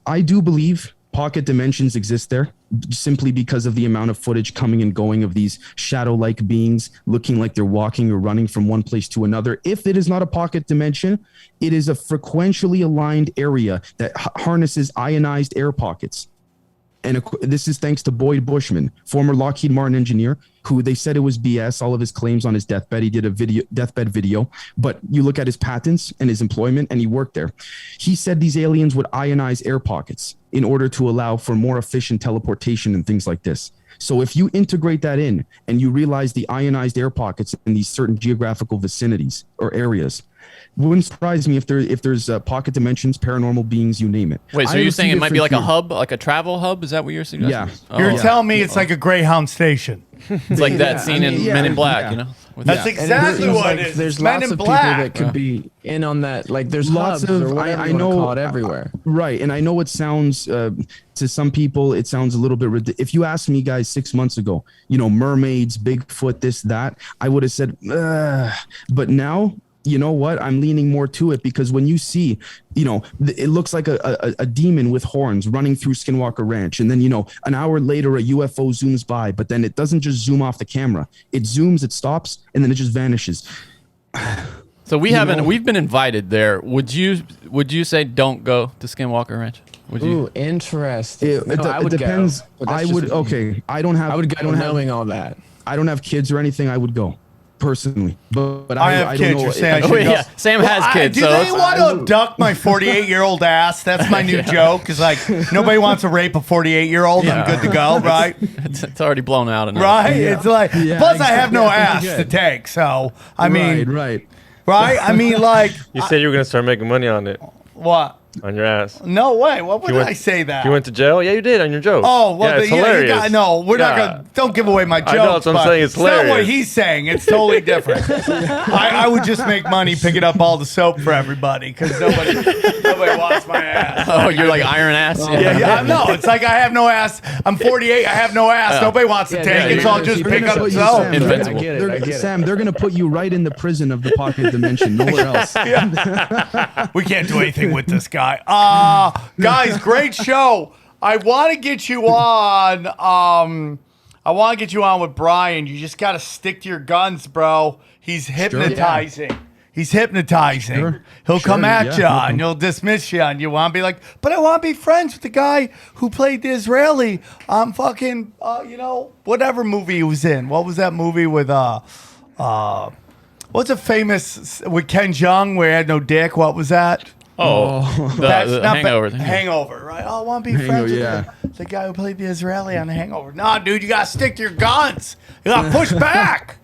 I do believe pocket dimensions exist there simply because of the amount of footage coming and going of these shadow-like beings looking like they're walking or running from one place to another. If it is not a pocket dimension, it is a frequentially aligned area that harnesses ionized air pockets. And this is thanks to Boyd Bushman, former Lockheed Martin engineer, who they said it was BS, all of his claims on his deathbed. He did a deathbed video, but you look at his patents and his employment, and he worked there. He said these aliens would ionize air pockets in order to allow for more efficient teleportation and things like this. So if you integrate that in and you realize the ionized air pockets in these certain geographical vicinities or areas, wouldn't surprise me if there's pocket dimensions, paranormal beings, you name it. Wait, so you're saying it might be like a hub, like a travel hub? Is that what you're suggesting? Yeah. You're telling me it's like a Greyhound station. It's like that scene in Men in Black, That's exactly what it is. There's Men lots in of people Black. that could be in on that. Like there's Lots hubs of or whatever I you wanna know call it everywhere. Right, and I know it sounds to some people it sounds a little bit ridiculous. If you asked me guys 6 months ago, mermaids, Bigfoot, this, that, I would have said, but now, you know what? I'm leaning more to it because when you see, it looks like a demon with horns running through Skinwalker Ranch. And then, an hour later, a UFO zooms by, but then it doesn't just zoom off the camera. It zooms, it stops, and then it just vanishes. So we've been invited there. Would you say don't go to Skinwalker Ranch? Would you? Ooh, interesting. It depends. Go, I would. Okay. I don't go knowing all that. I don't have kids or anything. I would go. Personally, but I have kids. You're saying I should go. Sam has kids. Do so they want to abduct my 48-year-old ass? That's my new joke. Because nobody wants to rape a 48-year-old. I'm good to go, right? It's already blown out enough. Right? Yeah. It's like plus I have no ass to take. So I mean, right. I mean, you said you were gonna start making money on it. What? On your ass. No way. What would I say that? You went to jail? Yeah, you did on your joke. Oh, well, it's hilarious. we're not going to, don't give away my jokes. I know, that's what I'm saying. It's hilarious. Not what he's saying. It's totally different. I would just make money picking up all the soap for everybody because nobody wants my ass. Oh, you're like iron ass? Yeah. No, it's like I have no ass. I'm 48. I have no ass. Nobody wants to take it, so I'll just pick up soap. Invincible. I get it. Sam, they're going to put you right in the prison of the pocket dimension. Nowhere else. We can't do anything with this guy. Guys, great show. I want to get you on. I want to get you on with Brian. You just got to stick to your guns, bro. He's hypnotizing. Yeah. He's hypnotizing. Sure. He'll come at you and he'll dismiss you. And you want to be like, but I want to be friends with the guy who played the Israeli. Fucking, whatever movie he was in. What was that movie with, what's a famous, with Ken Jeong where he had no dick? What was that? Oh, the Hangover. Hangover, right? Oh, I want to be friends with the guy who played the Israeli on the Hangover. Nah, dude, you got to stick to your guns. You got to push back.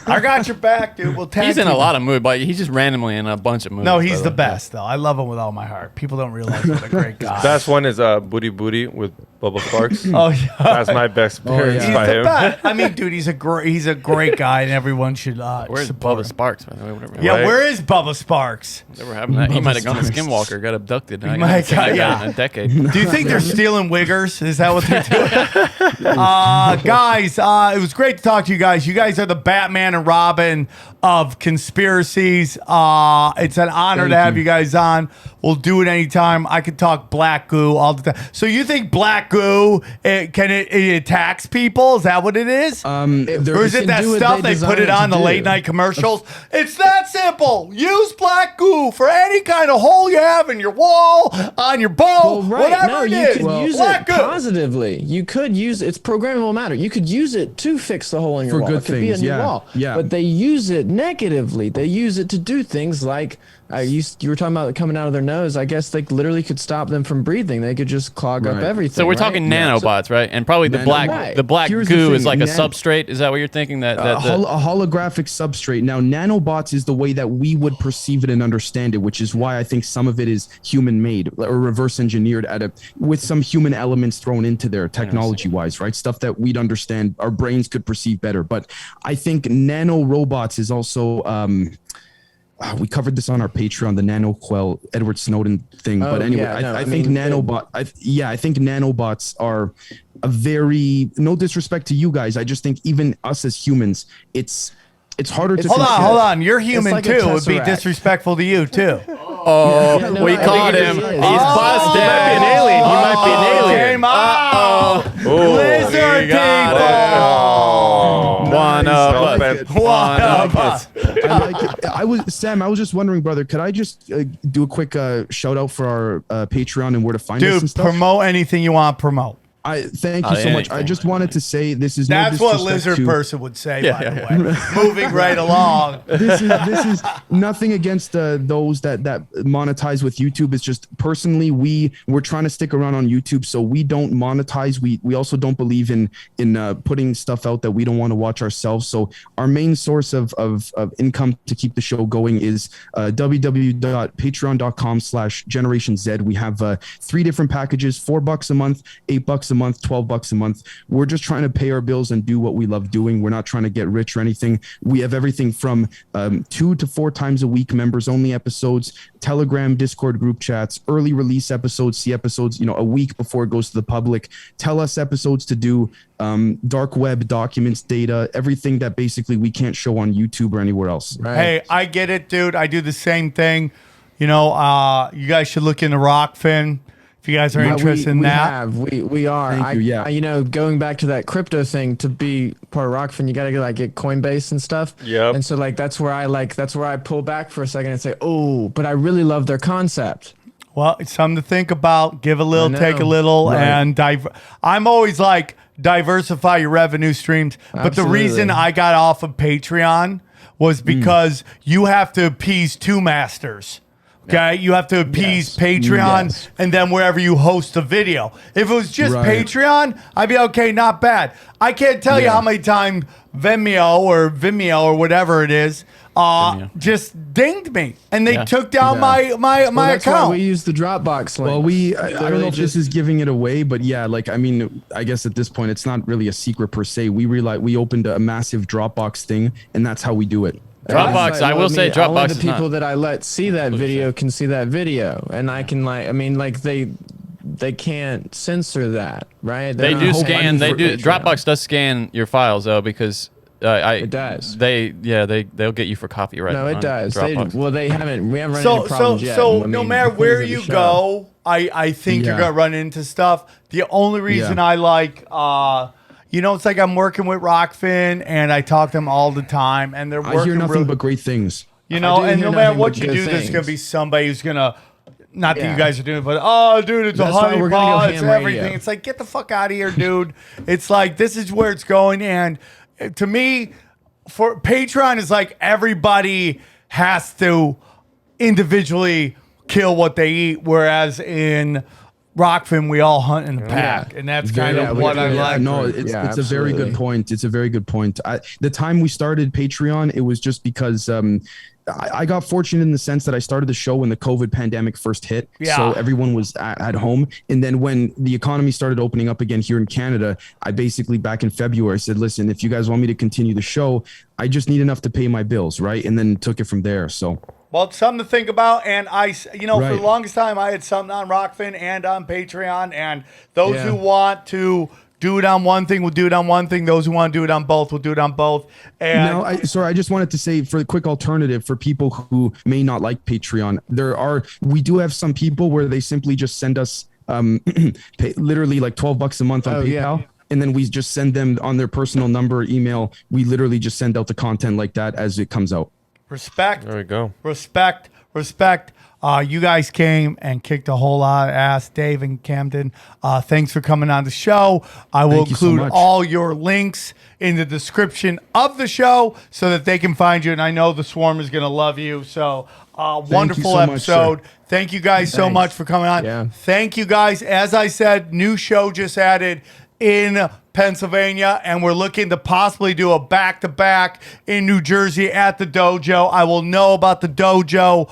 I got your back, dude. We'll tag He's in you. a lot of movies, but he's just randomly in a bunch of movies. No, he's the best, though. I love him with all my heart. People don't realize what a great guy. Best one is Booty Booty with Bubba Sparks. Oh, yeah. That's my best experience by him. Best. I mean, dude, he's a great guy, and everyone should Where's support Bubba him. Sparks, by the way? Whatever. Yeah, where is Bubba Sparks? Never happened that. He might have gone to Skinwalker, got abducted. In a decade. Do you think they're stealing wiggers? Is that what they're doing? Guys, it was great to talk to you guys. You guys are the Batman and Robin of conspiracies. It's an honor to have you guys on. We'll do it anytime. I could talk black goo all the time. So you think black goo, it attacks people? Is that what it is? Or is it that stuff they put it on the late night commercials? It's that simple. Use black goo for any kind of hole you have in your wall, on your boat, whatever it is. You could use it positively. You could use it's programmable matter. You could use it to fix the hole in your wall. It could be a new wall. Yeah. But they use it negatively. They use it to do things like you were talking about coming out of their nose. I guess they literally could stop them from breathing. They could just clog up everything. So we're talking nanobots, right? And probably the black goo is like a substrate. Is that what you're thinking? That a holographic substrate. Now, nanobots is the way that we would perceive it and understand it, which is why I think some of it is human made or reverse engineered with some human elements thrown into there, technology wise, right? Stuff that we'd understand, our brains could perceive better. But I think nano robots is also. We covered this on our Patreon, the NanoQuell Edward Snowden thing. But anyway, I think nanobots are a very, no disrespect to you guys. I just think even us as humans, it's harder to. Hold on. You're human like too. It would be disrespectful to you too. We caught him. He's busted. He might be an alien. He might be an alien. Lizard people. One up us. I was just wondering, brother, could I just do a quick shout out for our Patreon and where to find us and stuff? Promote anything you want to promote. I thank you so much. I just wanted to say this is that's what lizard person would say. By the way, moving right along. This is nothing against those that monetize with YouTube. It's just personally we're trying to stick around on YouTube, so we don't monetize. We also don't believe in putting stuff out that we don't want to watch ourselves. So our main source of income to keep the show going is www.patreon.com/Generation Zed. We have 3 different packages: $4 a month, $8 a month, $12 a month. We're just trying to pay our bills and do what we love doing. We're not trying to get rich or anything. We have everything from 2 to 4 times a week members only episodes, Telegram, Discord group chats, early release episodes, see episodes, a week before it goes to the public, tell us episodes to do, dark web documents, data, everything that basically we can't show on YouTube or anywhere else. Right. Hey, I get it, dude. I do the same thing. You guys should look into Rockfin. If you guys are interested in that. We are. Thank you, going back to that crypto thing, to be part of Rockfin, you got to get Coinbase and stuff. Yep. And so that's where I pull back for a second and say, oh, but I really love their concept. Well, it's something to think about. Give a little, take a little, and I'm always like, diversify your revenue streams. Absolutely. But the reason I got off of Patreon was because you have to appease 2 masters. Okay, you have to appease Patreon and then wherever you host a video. If it was just Patreon, I'd be okay, not bad. I can't tell you how many times Vimeo or whatever it is just dinged me and they took down my that's account. Why we use the Dropbox link. Well, I don't know if this is giving it away, but I guess at this point it's not really a secret per se. We opened a massive Dropbox thing, and that's how we do it. Dropbox, I will say Dropbox only the people that I let see that video can see that video, and I can they can't censor that, right? They do scan. Dropbox does scan your files though, because it does. They'll get you for copyright. No, it does. We haven't run into problems yet. So no matter where you go, I think you're gonna run into stuff. The only reason I like it's like I'm working with Rockfin, and I talk to them all the time, and they're working. I hear nothing but great things. And no matter what you do, there's gonna be somebody who's gonna. Not that you guys are doing it, but dude, it's a honeypot, it's everything. Radio. It's like, get the fuck out of here, dude. It's like, this is where it's going, and to me, for Patreon is like everybody has to individually kill what they eat, whereas in Rockfin, we all hunt in the pack, and that's kind of what I like. No, it's a very good point. It's a very good point. The time we started Patreon, it was just because I got fortunate in the sense that I started the show when the COVID pandemic first hit. Yeah. So everyone was at home. And then when the economy started opening up again here in Canada, I basically back in February said, listen, if you guys want me to continue the show, I just need enough to pay my bills, right? And then took it from there. So. Well, it's something to think about, and for the longest time, I had something on Rockfin and on Patreon, and those who want to do it on one thing will do it on one thing. Those who want to do it on both will do it on both. And now, I just wanted to say, for a quick alternative for people who may not like Patreon, we do have some people where they simply just send us pay literally like $12 a month on PayPal. Yeah. And then we just send them on their personal number or email. We literally just send out the content like that as it comes out. Respect. There we go. Respect. You guys came and kicked a whole lot of ass, Dave and Camden. Thanks for coming on the show. I will Thank you so include much. all your links in the description of the show so that they can find you. And I know the Swarm is going to love you. So wonderful so much, episode. sir. Thank you guys so Thanks. much for coming on. Yeah. Thank you guys. As I said, new show just added in Pennsylvania, and we're looking to possibly do a back-to-back in New Jersey at the dojo. I will know about the dojo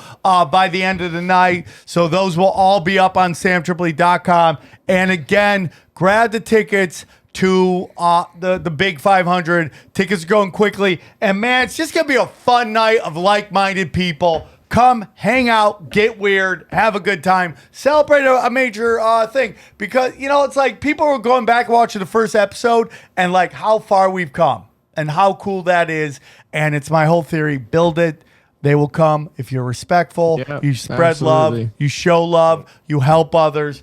by the end of the night, so those will all be up on samtripoli.com. And again, grab the tickets to the Big 500. Tickets are going quickly, and man, it's just gonna be a fun night of like-minded people. Come, hang out, get weird, have a good time, celebrate a major thing. Because, you know, it's like people are going back and watching the first episode and like how far we've come and how cool that is. And it's my whole theory, build it. They will come if you're respectful, Yeah, you spread love, absolutely. you show love, you help others.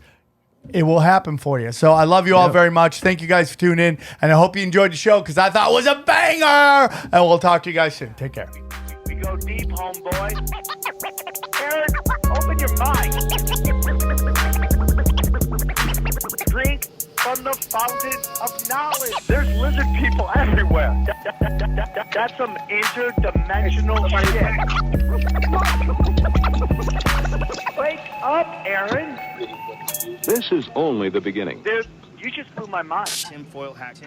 It will happen for you. So I love you all very much. Thank you guys for tuning in. And I hope you enjoyed the show because I thought it was a banger. And we'll talk to you guys soon. Take care. We go deep, homeboy. Aaron, open your mind. Drink from the fountain of knowledge. There's lizard people everywhere. That's some interdimensional shit. Wake up, Aaron. This is only the beginning. Dude, you just blew my mind. Tinfoil Hat.